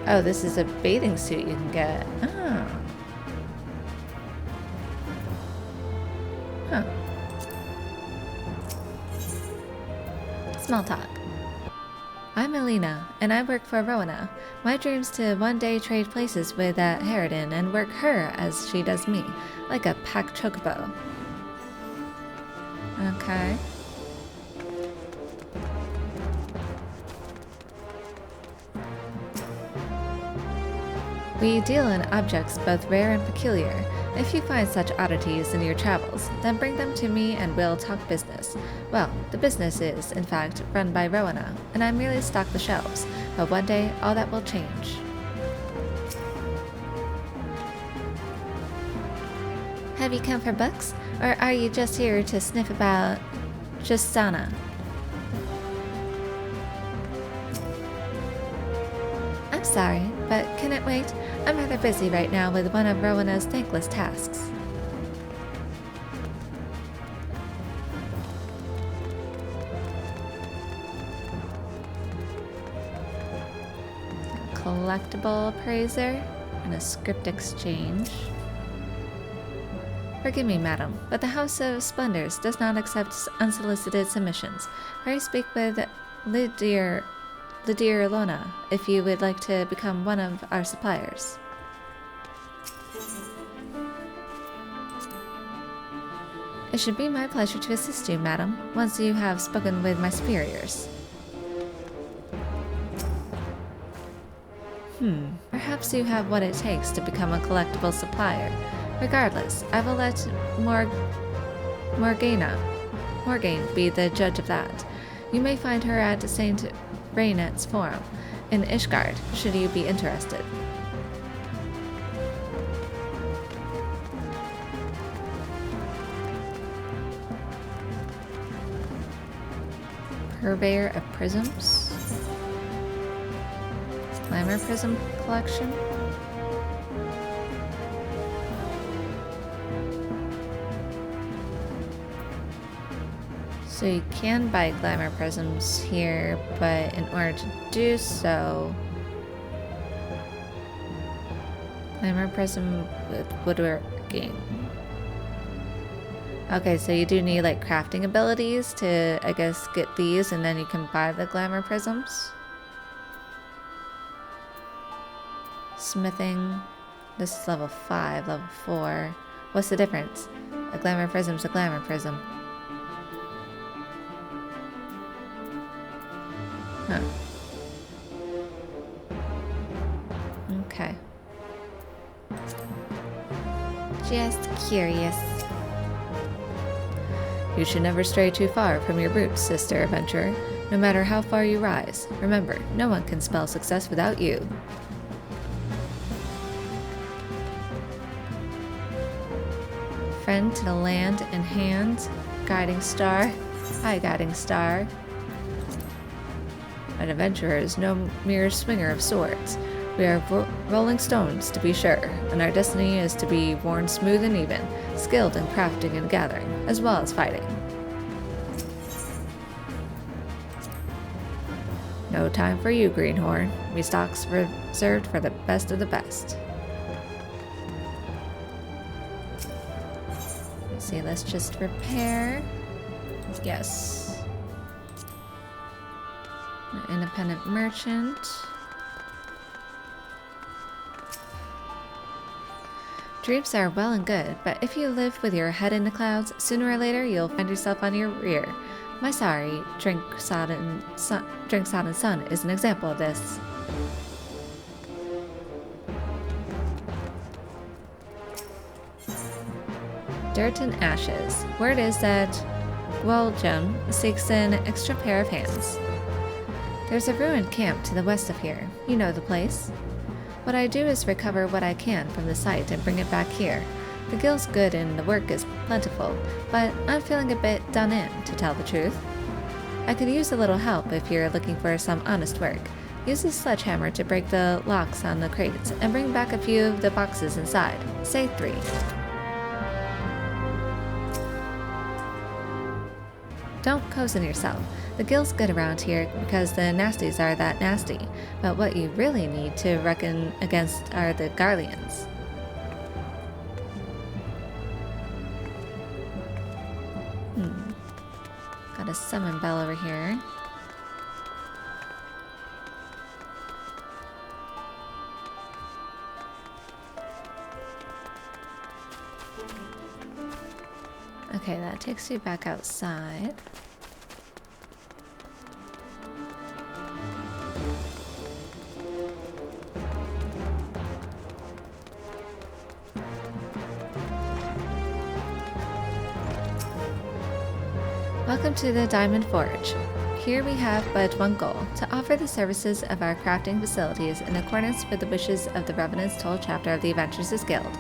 Speaker 2: Oh, this is a bathing suit you can get. Oh. Huh. Small talk. I'm Elena, and I work for Rowena. My dream's to one day trade places with Harridan and work her as she does me, like a pack chocobo. Okay. We deal in objects both rare and peculiar. If you find such oddities in your travels, then bring them to me and we'll talk business. Well, the business is, in fact, run by Rowena, and I merely stock the shelves, but one day all that will change. Have you come for books, or are you just here to sniff about Justana? I'm sorry, but can it wait? I'm rather busy right now with one of Rowena's thankless tasks. A collectible appraiser and a script exchange. Forgive me, madam, but the House of Splendors does not accept unsolicited submissions. I speak with Lydia Lona, if you would like to become one of our suppliers. It should be my pleasure to assist you, madam, once you have spoken with my superiors. Perhaps you have what it takes to become a collectible supplier. Regardless, I will let Morgane be the judge of that. You may find her at St. Raynet's Forum in Ishgard, should you be interested. Purveyor of Prisms. Glamour Prism Collection. So you can buy glamour prisms here, but in order to do so, glamour prism with woodworking. Okay, so you do need like crafting abilities to, I guess, get these, and then you can buy the glamour prisms. Smithing. This is level 5, level 4. What's the difference? A glamour prism's a glamour prism. Huh.
Speaker 1: Just curious.
Speaker 2: You should never stray too far from your roots, Sister Adventurer. No matter how far you rise, remember, no one can spell success without you. Friend to the land and hand, guiding star. Hi, guiding star. An adventurer is no mere swinger of swords. We are rolling stones, to be sure, and our destiny is to be worn smooth and even, skilled in crafting and gathering, as well as fighting. No time for you, Greenhorn. We stocks reserved for the best of the best. Let's see, let's just repair. Yes. An independent merchant. Dreams are well and good, but if you live with your head in the clouds, sooner or later you'll find yourself on your rear. My sorry, drink-sodden son is an example of this. Dirt and ashes. Word is that Jim seeks an extra pair of hands. There's a ruined camp to the west of here. You know the place. What I do is recover what I can from the site and bring it back here. The guild's good and the work is plentiful, but I'm feeling a bit done in, to tell the truth. I could use a little help if you're looking for some honest work. Use a sledgehammer to break the locks on the crates and bring back a few of the boxes inside. Say 3. Don't cozen yourself. The guild's good around here because the nasties are that nasty, but what you really need to reckon against are the Garleans. Got a summon bell over here. Okay, that takes you back outside. Welcome to the Diamond Forge. Here we have but one goal, to offer the services of our crafting facilities in accordance with the wishes of the Revenant's Toll chapter of the Adventurers Guild.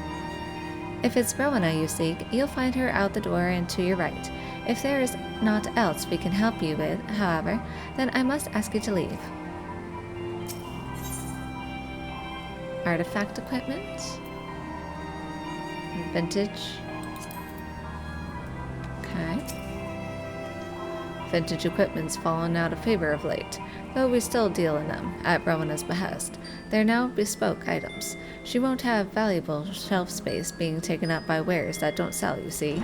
Speaker 2: If it's Rowena you seek, you'll find her out the door and to your right. If there is naught else we can help you with, however, then I must ask you to leave. Artifact equipment. Vintage. Okay. Vintage equipment's fallen out of favor of late, though we still deal in them, at Rowena's behest. They're now bespoke items. She won't have valuable shelf space being taken up by wares that don't sell, you see.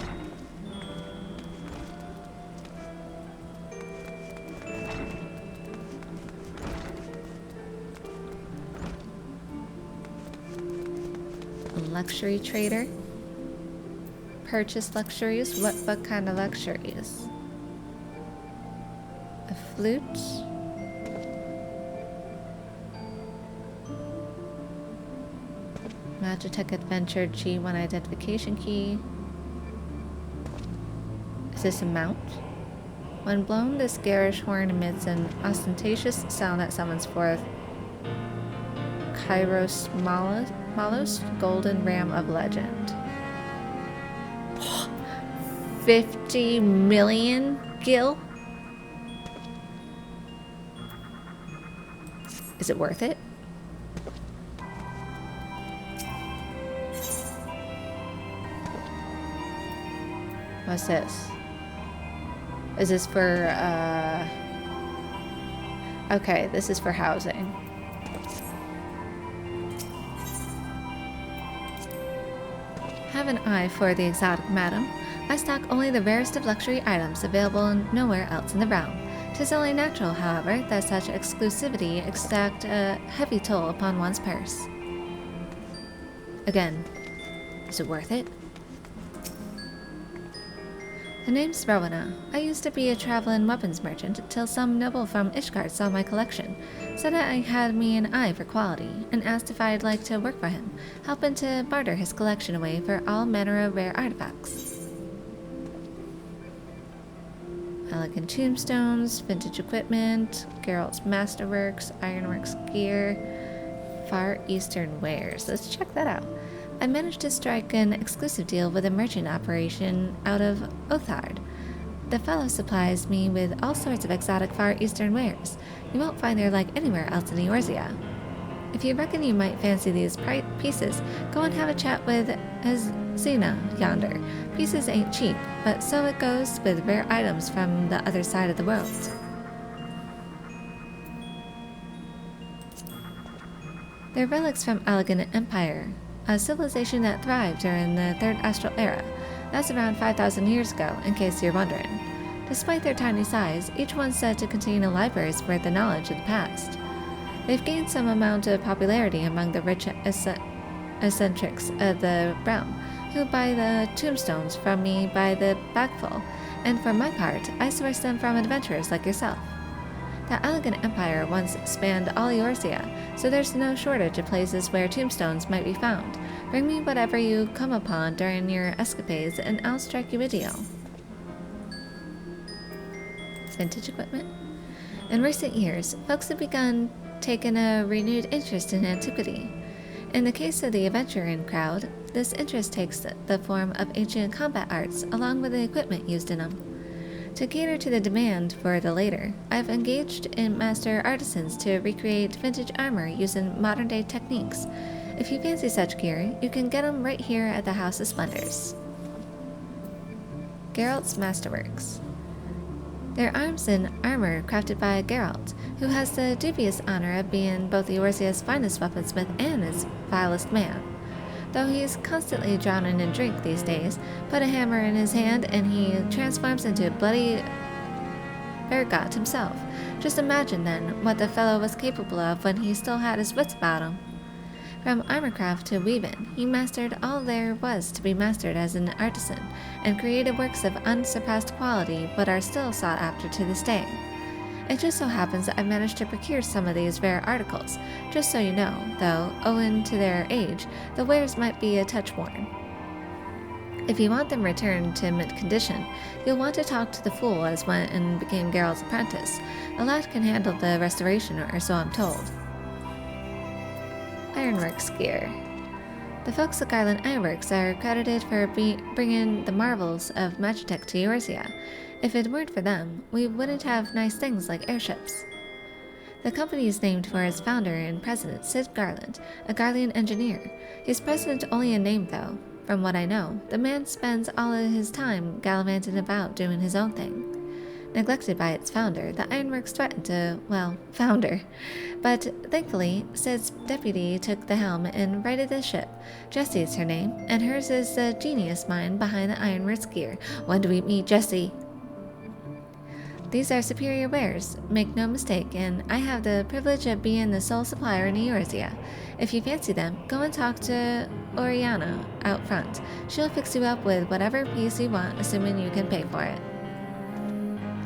Speaker 2: A luxury trader. Purchase luxuries? What kind of luxuries? A flute. Magitech Adventure G1 identification key. Is this a mount? When blown, this garish horn emits an ostentatious sound that summons forth Kairos Malos, golden ram of legend. 50 million gil? Is it worth it? What's this? Is this for, okay, this is for housing. Have an eye for the exotic, madam. I stock only the rarest of luxury items available nowhere else in the realm. 'Tis only natural, however, that such exclusivity exact a heavy toll upon one's purse. Again, is it worth it? The name's Rowena. I used to be a traveling weapons merchant till some noble from Ishgard saw my collection.
Speaker 1: Said that I had me an eye for quality, and asked if I'd like to work for him, helping to barter his collection away for all manner of rare artifacts. Elegant tombstones, vintage equipment, Geralt's masterworks, ironworks gear, Far Eastern wares. Let's check that out. I managed to strike an exclusive deal with a merchant operation out of Othard. The fellow supplies me with all sorts of exotic Far Eastern wares. You won't find their like anywhere else in Eorzea. If you reckon you might fancy these pieces, go and have a chat with Zena yonder. Pieces ain't cheap, but so it goes with rare items from the other side of the world. They're relics from Elegant Empire, a civilization that thrived during the Third Astral Era. That's around 5,000 years ago, in case you're wondering. Despite their tiny size, each one's said to contain a library's worth of knowledge of the past. They've gained some amount of popularity among the rich eccentrics of the realm, who buy the tombstones from me by the bagful, and for my part, I source them from adventurers like yourself. The Elegant Empire once spanned all Eorzea, so there's no shortage of places where tombstones might be found. Bring me whatever you come upon during your escapades, and I'll strike you a deal. Vintage equipment? In recent years, folks have begun taking a renewed interest in antiquity. In the case of the adventuring crowd, this interest takes the form of ancient combat arts along with the equipment used in them. To cater to the demand for the later, I've engaged in master artisans to recreate vintage armor using modern-day techniques. If you fancy such gear, you can get them right here at the House of Splendors. Geralt's Masterworks. They're arms and armor crafted by Geralt, who has the dubious honor of being both Eorzea's finest weaponsmith and its vilest man. Though he is constantly drowning in drink these days, put a hammer in his hand and he transforms into a bloody Bergot himself. Just imagine, then, what the fellow was capable of when he still had his wits about him. From armorcraft to weaving, he mastered all there was to be mastered as an artisan, and created works of unsurpassed quality but are still sought after to this day. It just so happens that I managed to procure some of these rare articles. Just so you know, though, owing to their age, the wares might be a touch worn. If you want them returned to mint condition, you'll want to talk to the fool as went and became Geralt's apprentice. The lad can handle the restoration, or so I'm told. Ironworks gear. The folks at Garland Ironworks are credited for bringing the marvels of Magitech to Eorzea. If it weren't for them, we wouldn't have nice things like airships. The company is named for its founder and president, Sid Garland, a Garlean engineer. He's president only in name, though. From what I know, the man spends all of his time gallivanting about doing his own thing. Neglected by its founder, the Ironworks threatened to, founder. But thankfully, Sid's deputy took the helm and righted the ship. Jessie's her name, and hers is the genius mind behind the Ironworks gear. When do we meet Jessie? These are superior wares, make no mistake, and I have the privilege of being the sole supplier in Eorzea. If you fancy them, go and talk to Oriana out front. She'll fix you up with whatever piece you want, assuming you can pay for it.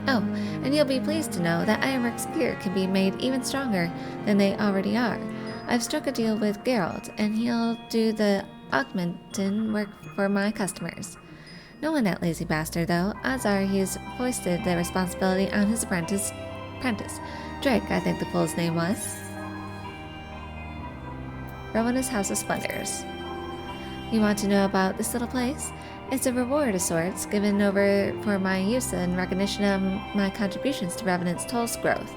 Speaker 1: Oh, and you'll be pleased to know that Ironworks gear can be made even stronger than they already are. I've struck a deal with Geralt, and he'll do the augmentin work for my customers. Knowing that lazy bastard, though, odds are he's foisted the responsibility on his apprentice. Drake, I think the fool's name was. Rowena's House of Splendors. You want to know about this little place? It's a reward of sorts given over for my use and recognition of my contributions to Revenant's Toll's growth.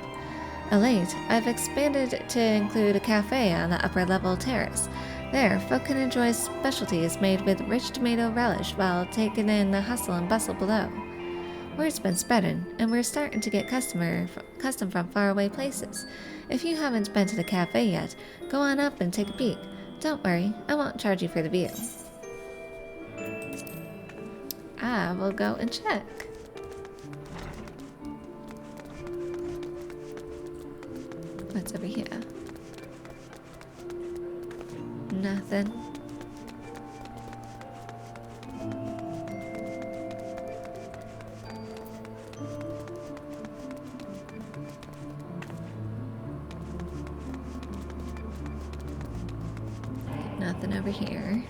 Speaker 1: Of late, I've expanded to include a cafe on the upper level terrace. There, folk can enjoy specialties made with rich tomato relish while taking in the hustle and bustle below. Word's been spreading, and we're starting to get custom from faraway places. If you haven't been to the cafe yet, go on up and take a peek. Don't worry, I won't charge you for the view. I will go and check. What's over here? Nothing.
Speaker 2: Nothing over here.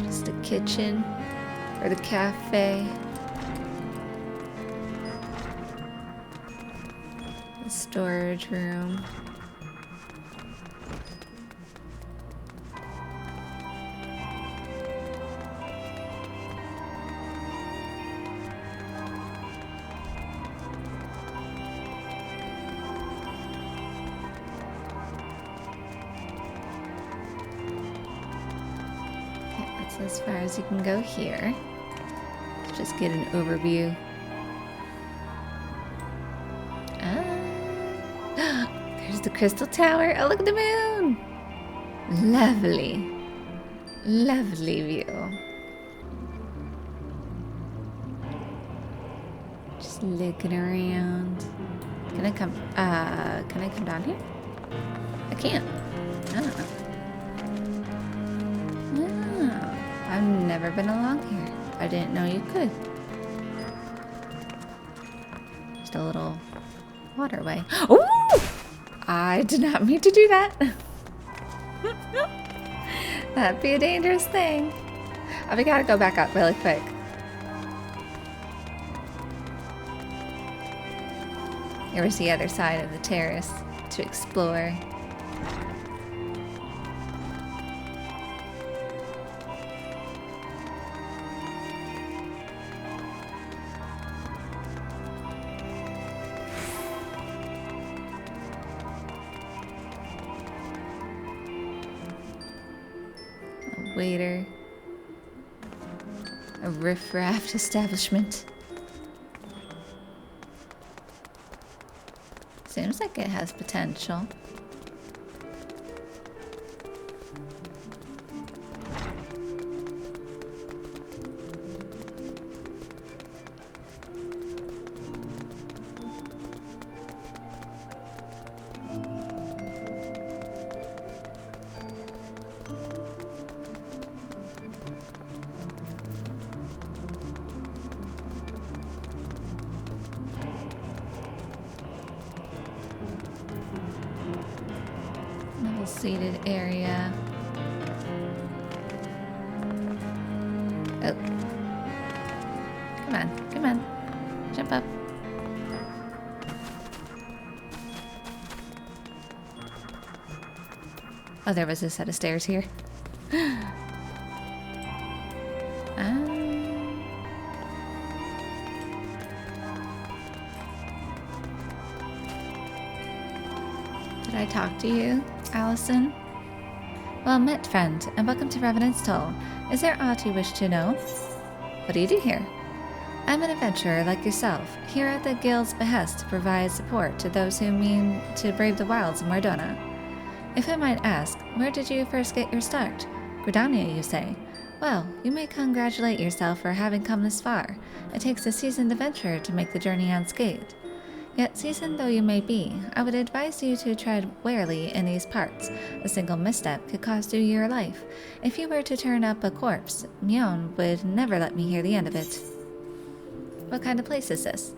Speaker 2: Just a kitchen or the cafe. The storage room. As far as you can go here. Let's just get an overview. There's the crystal tower. Oh, look at the moon. Lovely. Lovely view. Just looking around. Can I come down here? I can't. Oh. I've never been along here. I didn't know you could. Just a little waterway. Ooh! I did not mean to do that. That'd be a dangerous thing. Oh, we gotta go back up really quick. Here's the other side of the terrace to explore. Waiter. A riff-raff establishment. Seems like it has potential. Seated area. Oh. Come on, come on. Jump up. Oh, there was a set of stairs here. Did I talk to you, Allison? Well met, friend, and welcome to Revenant's Toll. Is there aught you wish to know? What do you do here? I'm an adventurer like yourself, here at the Guild's behest to provide support to those who mean to brave the wilds of Mardona. If I might ask, where did you first get your start? Gridania, you say? Well, you may congratulate yourself for having come this far. It takes a seasoned adventurer to make the journey unscathed. Yet, seasoned though you may be, I would advise you to tread warily in these parts. A single misstep could cost you your life. If you were to turn up a corpse, Myon would never let me hear the end of it. What kind of place is this?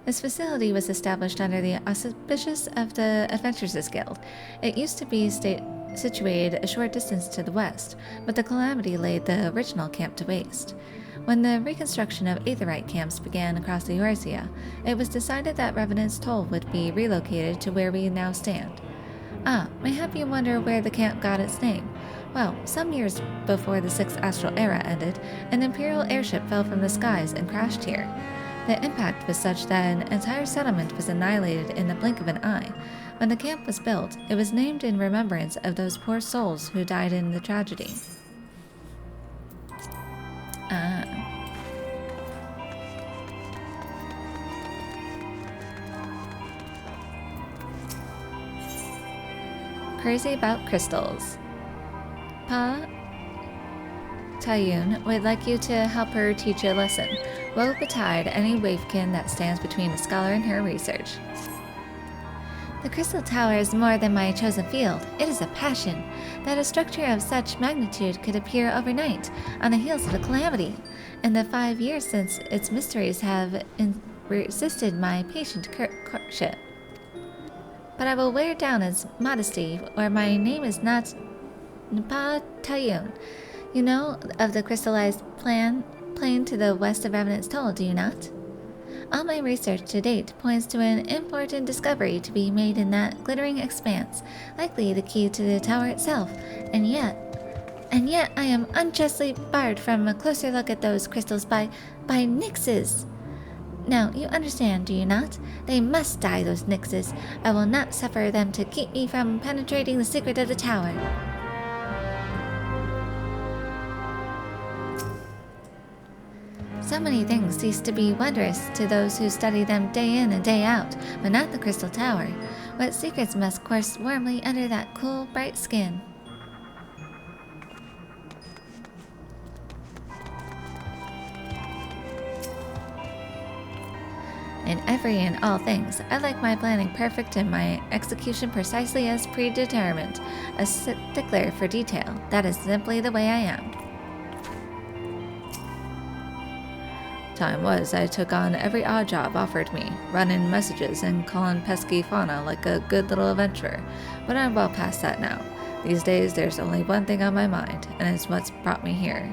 Speaker 2: This facility was established under the auspices of the Adventurers Guild. It used to be situated a short distance to the west, but the calamity laid the original camp to waste. When the reconstruction of Aetherite camps began across the Eorzea, it was decided that Revenant's Toll would be relocated to where we now stand. Ah, mayhap you wonder where the camp got its name. Well, some years before the Sixth Astral Era ended, an Imperial airship fell from the skies and crashed here. The impact was such that an entire settlement was annihilated in the blink of an eye. When the camp was built, it was named in remembrance of those poor souls who died in the tragedy. Crazy about crystals. Pa Tayun would like you to help her teach a lesson. Woe betide any waifkin that stands between a scholar and her research. The Crystal Tower is more than my chosen field. It is a passion. That a structure of such magnitude could appear overnight, on the heels of a calamity. In the 5 years since its mysteries have
Speaker 1: resisted my patient courtship. But I will wear down his modesty, or my name is not Napa Tayun. You know of the crystallized plain to the west of Revenant's Toll, do you not? All my research to date points to an important discovery to be made in that glittering expanse, likely the key to the tower itself, and yet I am unjustly barred from a closer look at those crystals by Nixes. Now, you understand, do you not? They must die, those Nixes. I will not suffer them to keep me from penetrating the secret of the tower. So many things cease to be wondrous to those who study them day in and day out, but not the Crystal Tower. What secrets must course warmly under that cool, bright skin? In every and all things, I like my planning perfect and my execution precisely as predetermined. A stickler for detail, that is simply the way I am. Time was I took on every odd job offered me, running messages and calling pesky fauna like a good little adventurer, but I'm well past that now. These days there's only one thing on my mind, and it's what's brought me here.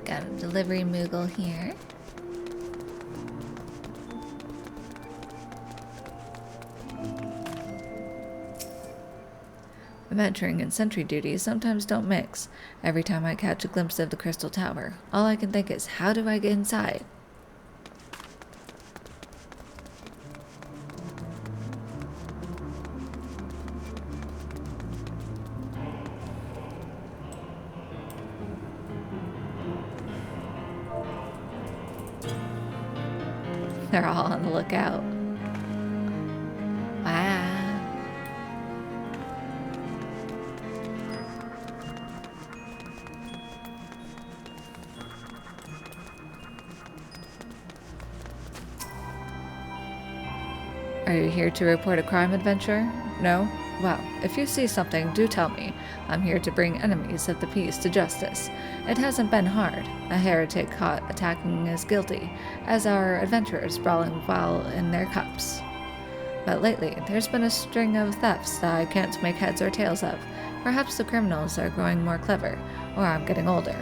Speaker 1: Got a delivery Moogle here. Adventuring and sentry duties sometimes don't mix. Every time I catch a glimpse of the Crystal Tower, all I can think is, how do I get inside? They're all on the lookout. Wow. Are you here to report a crime, adventurer? No? Well, if you see something, do tell me. I'm here to bring enemies of the peace to justice. It hasn't been hard. A heretic caught attacking is guilty, as are adventurers brawling while in their cups. But lately, there's been a string of thefts that I can't make heads or tails of. Perhaps the criminals are growing more clever, or I'm getting older.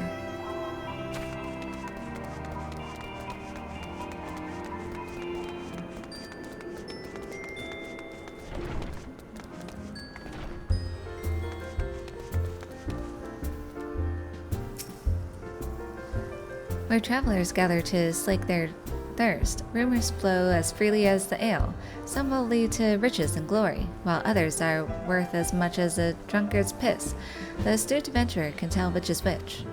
Speaker 1: Where travelers gather to slake their thirst, rumors flow as freely as the ale. Some will lead to riches and glory, while others are worth as much as a drunkard's piss. The astute adventurer can tell which is which.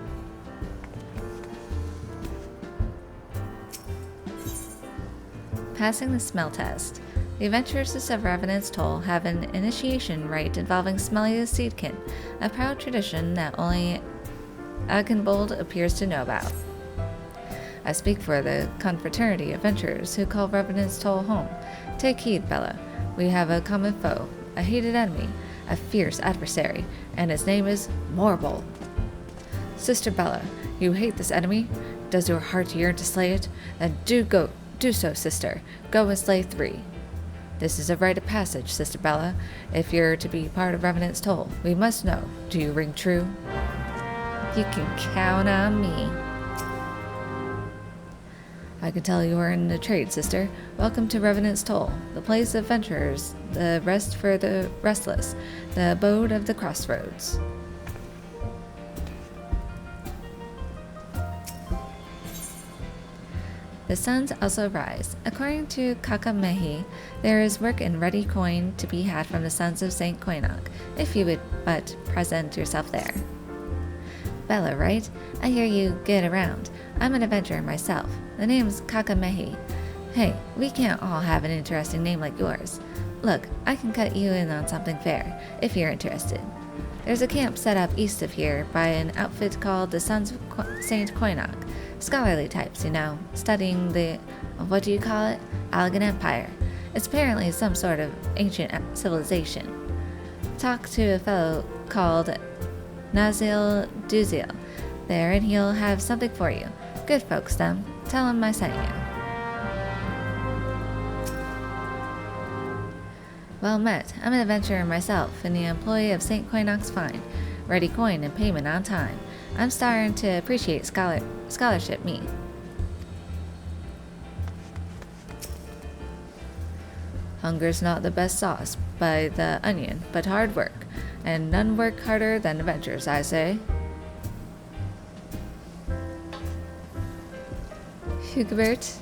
Speaker 1: Passing the smell test. The adventurers of Revenant's Toll have an initiation rite involving smelling the seedkin, a proud tradition that only Akenbold appears to know about. I speak for the confraternity of adventurers who call Revenant's Toll home. Take heed, Bella. We have a common foe, a hated enemy, a fierce adversary, and his name is Morble. Sister Bella, you hate this enemy? Does your heart yearn to slay it? Then do so, sister. Go and slay 3. This is a rite of passage, Sister Bella. If you're to be part of Revenant's Toll, we must know. Do you ring true? You can count on me. I can tell you are in the trade, sister. Welcome to Revenant's Toll, the place of adventurers, the rest for the restless, the abode of the crossroads. The suns also rise. According to Kakamehi, there is work in ready coin to be had from the sons of St. Koinok, if you would but present yourself there. Bella, right? I hear you get around. I'm an adventurer myself. The name's Kakamehi. Hey, we can't all have an interesting name like yours. Look, I can cut you in on something fair, if you're interested.
Speaker 2: There's a camp set up east of here by an outfit called the Sons of Saint Koinok. Scholarly types, you know, studying the, what do you call it? Allegan Empire. It's apparently some sort of ancient civilization. Talk to a fellow called Nazil Duzil there, and he'll have something for you. Good folks, them. Tell him I sent you. Well met. I'm an adventurer myself, and the employee of St. Koinok's Fine. Ready coin and payment on time. I'm starting to appreciate scholarship me. Hunger's not the best sauce by the onion, but hard work. And none work harder than adventurers, I say. Hubert.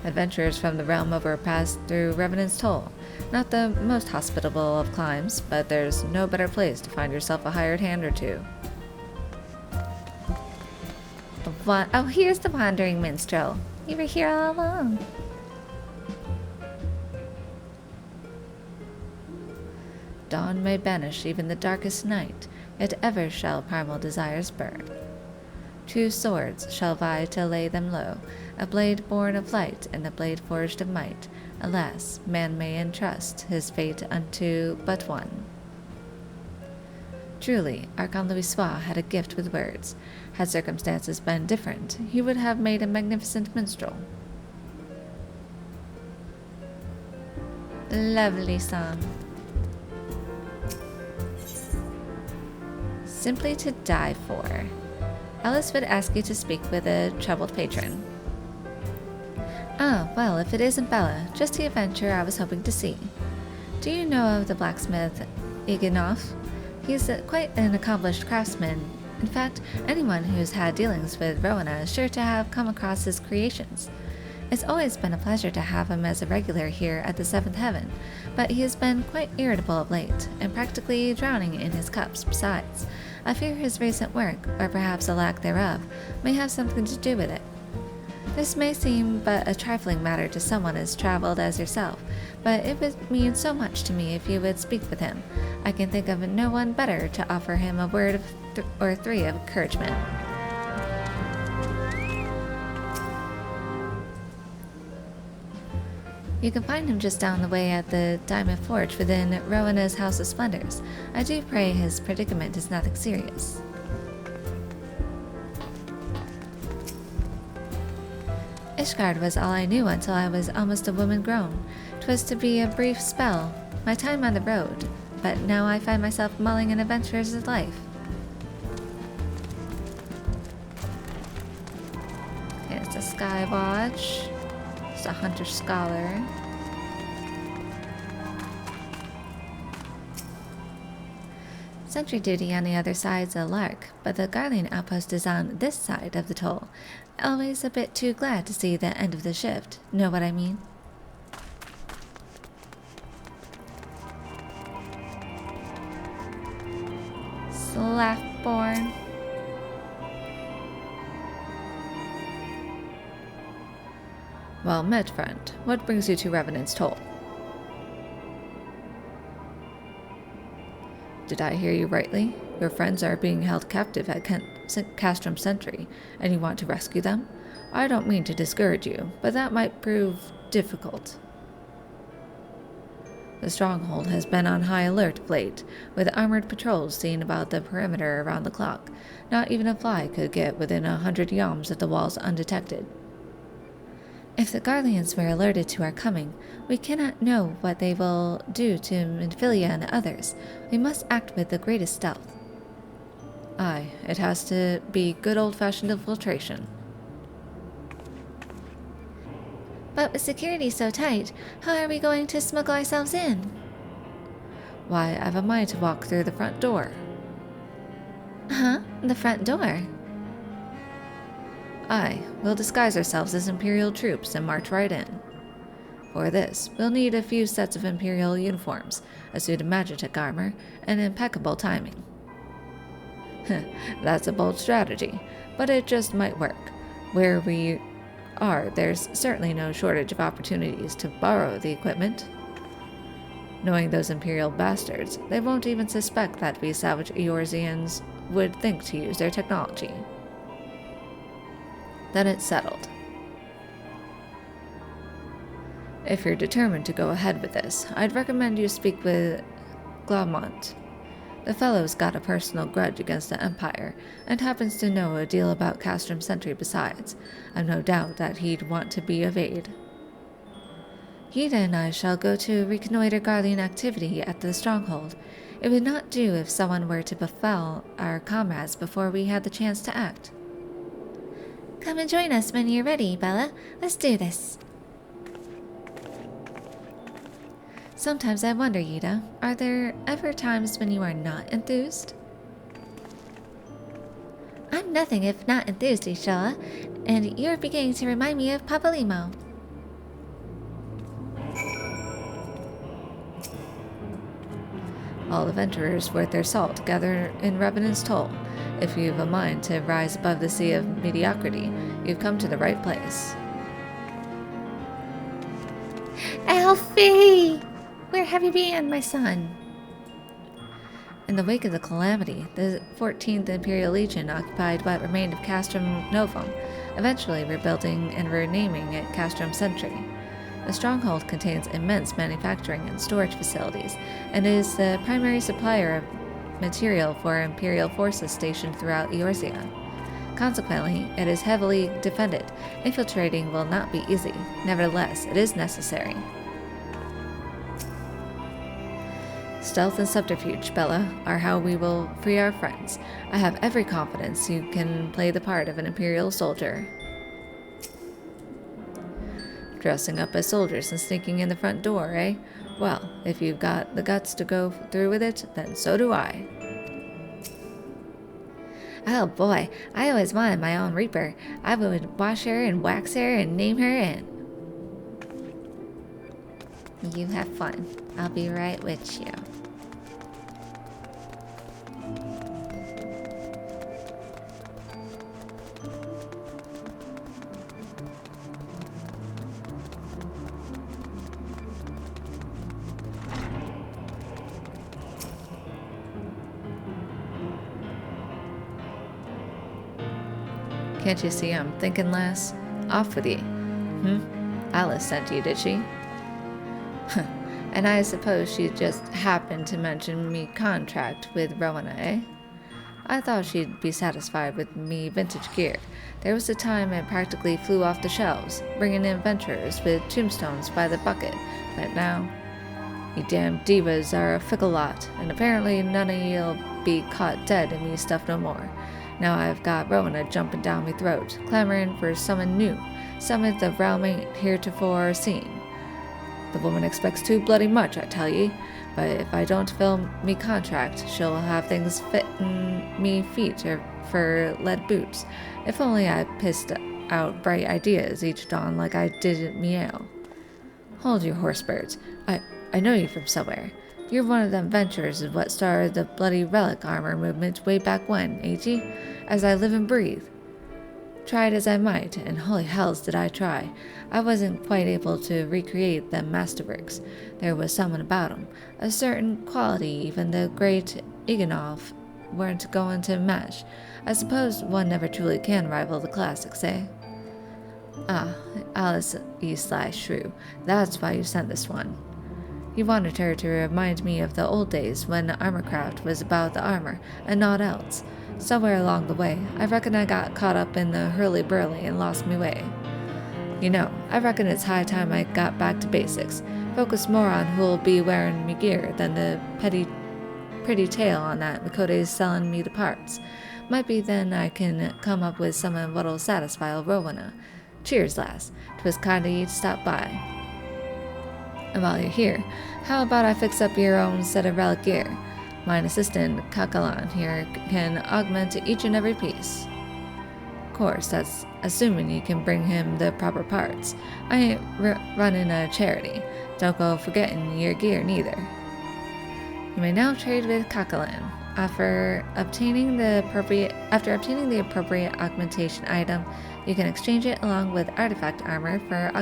Speaker 2: Adventurers from the realm over pass through Revenant's Toll. Not the most hospitable of climes, but there's no better place to find yourself a hired hand or two. Oh, here's the wandering minstrel. You were here all along. Dawn may banish even the darkest night, yet ever shall primal desires burn. Two swords shall vie to lay them low, a blade born of light and a blade forged of might. Alas, man may entrust his fate unto but one. Truly, Archon Louisoix had a gift with words. Had circumstances been different, he would have made a magnificent minstrel. Lovely song. Simply to die for. Alice would ask you to speak with a troubled patron. Ah, well, if it isn't Bella, just the adventurer I was hoping to see. Do you know of the blacksmith Iganov? He's quite an accomplished craftsman. In fact, anyone who's had dealings with Rowena is sure to have come across his creations. It's always been a pleasure to have him as a regular here at the Seventh Heaven, but he has been quite irritable of late, and practically drowning in his cups besides. I fear his recent work, or perhaps a lack thereof, may have something to do with it. This may seem but a trifling matter to someone as traveled as yourself, but it would mean so much to me if you would speak with him. I can think of no one better to offer him a word of or three of encouragement. You can find him just down the way at the Diamond Forge within Rowena's House of Splendors. I do pray his predicament is nothing serious. Ishgard was all I knew until I was almost a woman grown. 'Twas to be a brief spell, my time on the road, but now I find myself mulling an adventurer's life. Okay, it's a Sky Watch. It's a Hunter Scholar. Sentry duty on the other side's a lark, but the Guardian outpost is on this side of the toll. Always a bit too glad to see the end of the shift. Know what I mean? Slaffborn. Well met, friend. What brings you to Revenant's Toll? Did I hear you rightly? Your friends are being held captive at Castrum Sentry, and you want to rescue them? I don't mean to discourage you, but that might prove difficult. The stronghold has been on high alert of late, with armored patrols seen about the perimeter around the clock. Not even a fly could get within 100 yalms of the walls undetected. If the Garleans were alerted to our coming, we cannot know what they will do to Minfilia and others. We must act with the greatest stealth. Aye, it has to be good old-fashioned infiltration. But with security so tight, how are we going to smuggle ourselves in? Why, I've a mind to walk through the front door. Huh? The front door? Aye, we'll disguise ourselves as Imperial troops and march right in. For this, we'll need a few sets of Imperial uniforms, a suit of Magitek armor, and impeccable timing. That's a bold strategy, but it just might work. Where we are, there's certainly no shortage of opportunities to borrow the equipment. Knowing those Imperial bastards, they won't even suspect that we savage Eorzeans would think to use their technology. Then it's settled. If you're determined to go ahead with this, I'd recommend you speak with Glaumont. The fellow's got a personal grudge against the Empire, and happens to know a deal about Castrum Sentry besides. I've no doubt that he'd want to be of aid. Yida and I shall go to reconnoiter Guardian activity at the stronghold. It would not do if someone were to befell our comrades before we had the chance to act.
Speaker 1: Come and join us when you're ready, Bella. Let's do this.
Speaker 2: Sometimes I wonder, Yida, are there ever times when you are not enthused?
Speaker 1: I'm nothing if not enthused, Ishala, and you're beginning to remind me of Papalimo.
Speaker 2: All adventurers worth their salt gather in Revenant's Toll. If you've a mind to rise above the sea of mediocrity, you've come to the right place.
Speaker 1: Alfie! Where have you been, my son?
Speaker 2: In the wake of the calamity, the 14th Imperial Legion occupied what remained of Castrum Novum, eventually rebuilding and renaming it Castrum Sentry. The stronghold contains immense manufacturing and storage facilities, and is the primary supplier of material for Imperial forces stationed throughout Eorzea. Consequently, it is heavily defended. Infiltrating will not be easy. Nevertheless, it is necessary. Stealth and subterfuge, Bella, are how we will free our friends. I have every confidence you can play the part of an Imperial soldier. Dressing up as soldiers and sneaking in the front door, eh? Well, if you've got the guts to go through with it, then so do I.
Speaker 1: Oh boy, I always wanted my own Reaper. I would wash her and wax her and name her and... You have fun. I'll be right with you.
Speaker 2: Can't you see I'm thinking, lass? Off with ye. Alice sent you, did she? And I suppose she just happened to mention me contract with Rowena, eh? I thought she'd be satisfied with me vintage gear. There was a time it practically flew off the shelves, bringing in adventurers with tombstones by the bucket. But now, you damn divas are a fickle lot, and apparently none of you'll be caught dead in me stuff no more. Now I've got Rowena jumping down me throat, clamoring for someone new, someone the realm ain't heretofore seen. The woman expects too bloody much, I tell ye, but if I don't fill me contract, she'll have things fitting me feet or for lead boots. If only I pissed out bright ideas each dawn like I did at me ale. Hold your horse, birds. I know you from somewhere. You're one of them venturers of what started the bloody relic armor movement way back when, ain't ye? As I live and breathe. Tried as I might, and holy hells did I try. I wasn't quite able to recreate them masterworks. There was someone about 'em, a certain quality even the great Iganov weren't going to match. I suppose one never truly can rival the classics, eh? Ah, Alice E/Shrew, that's why you sent this one. You wanted her to remind me of the old days when armorcraft was about the armor and naught else. Somewhere along the way, I reckon I got caught up in the hurly-burly and lost me way. You know, I reckon it's high time I got back to basics, focus more on who'll be wearing me gear than the pretty tale on that Makote's selling me the parts. Might be then I can come up with someone what'll satisfy old Rowena. Cheers, lass. 'Twas kind of ye to stop by. And while you're here, how about I fix up your own set of relic gear? Mine assistant, Kakalan, here can augment each and every piece. Of course, that's assuming you can bring him the proper parts. I ain't running a charity. Don't go forgetting your gear, neither. You may now trade with Kakalan. After obtaining the appropriate augmentation item, you can exchange it along with artifact armor for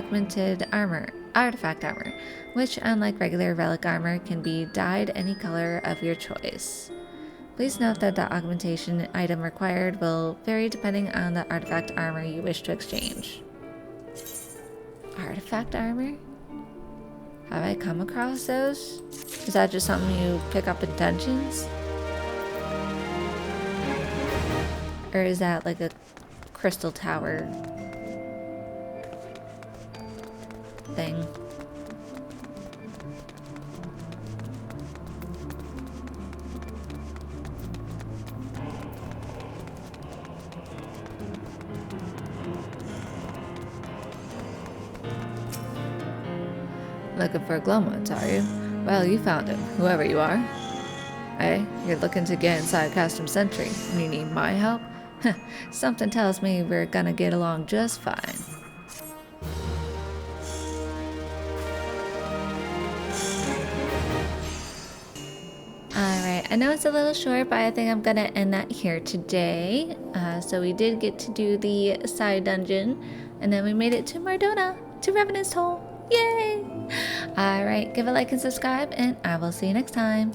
Speaker 2: artifact armor, which, unlike regular relic armor, can be dyed any color of your choice. Please note that the augmentation item required will vary depending on the artifact armor you wish to exchange. Artifact armor? Have I come across those? Is that just something you pick up in dungeons? Or is that like a crystal tower thing? Looking for glowworms, are you? Well, you found him, whoever you are. Hey, you're looking to get inside Custom Sentry, and you need my help? Something tells me we're gonna get along just fine. Alright, I know it's a little short, but I think I'm gonna end that here today. So we did get to do the side dungeon, and then we made it to Mardona, to Revenant's Toll. Yay! Alright, give a like and subscribe, and I will see you next time.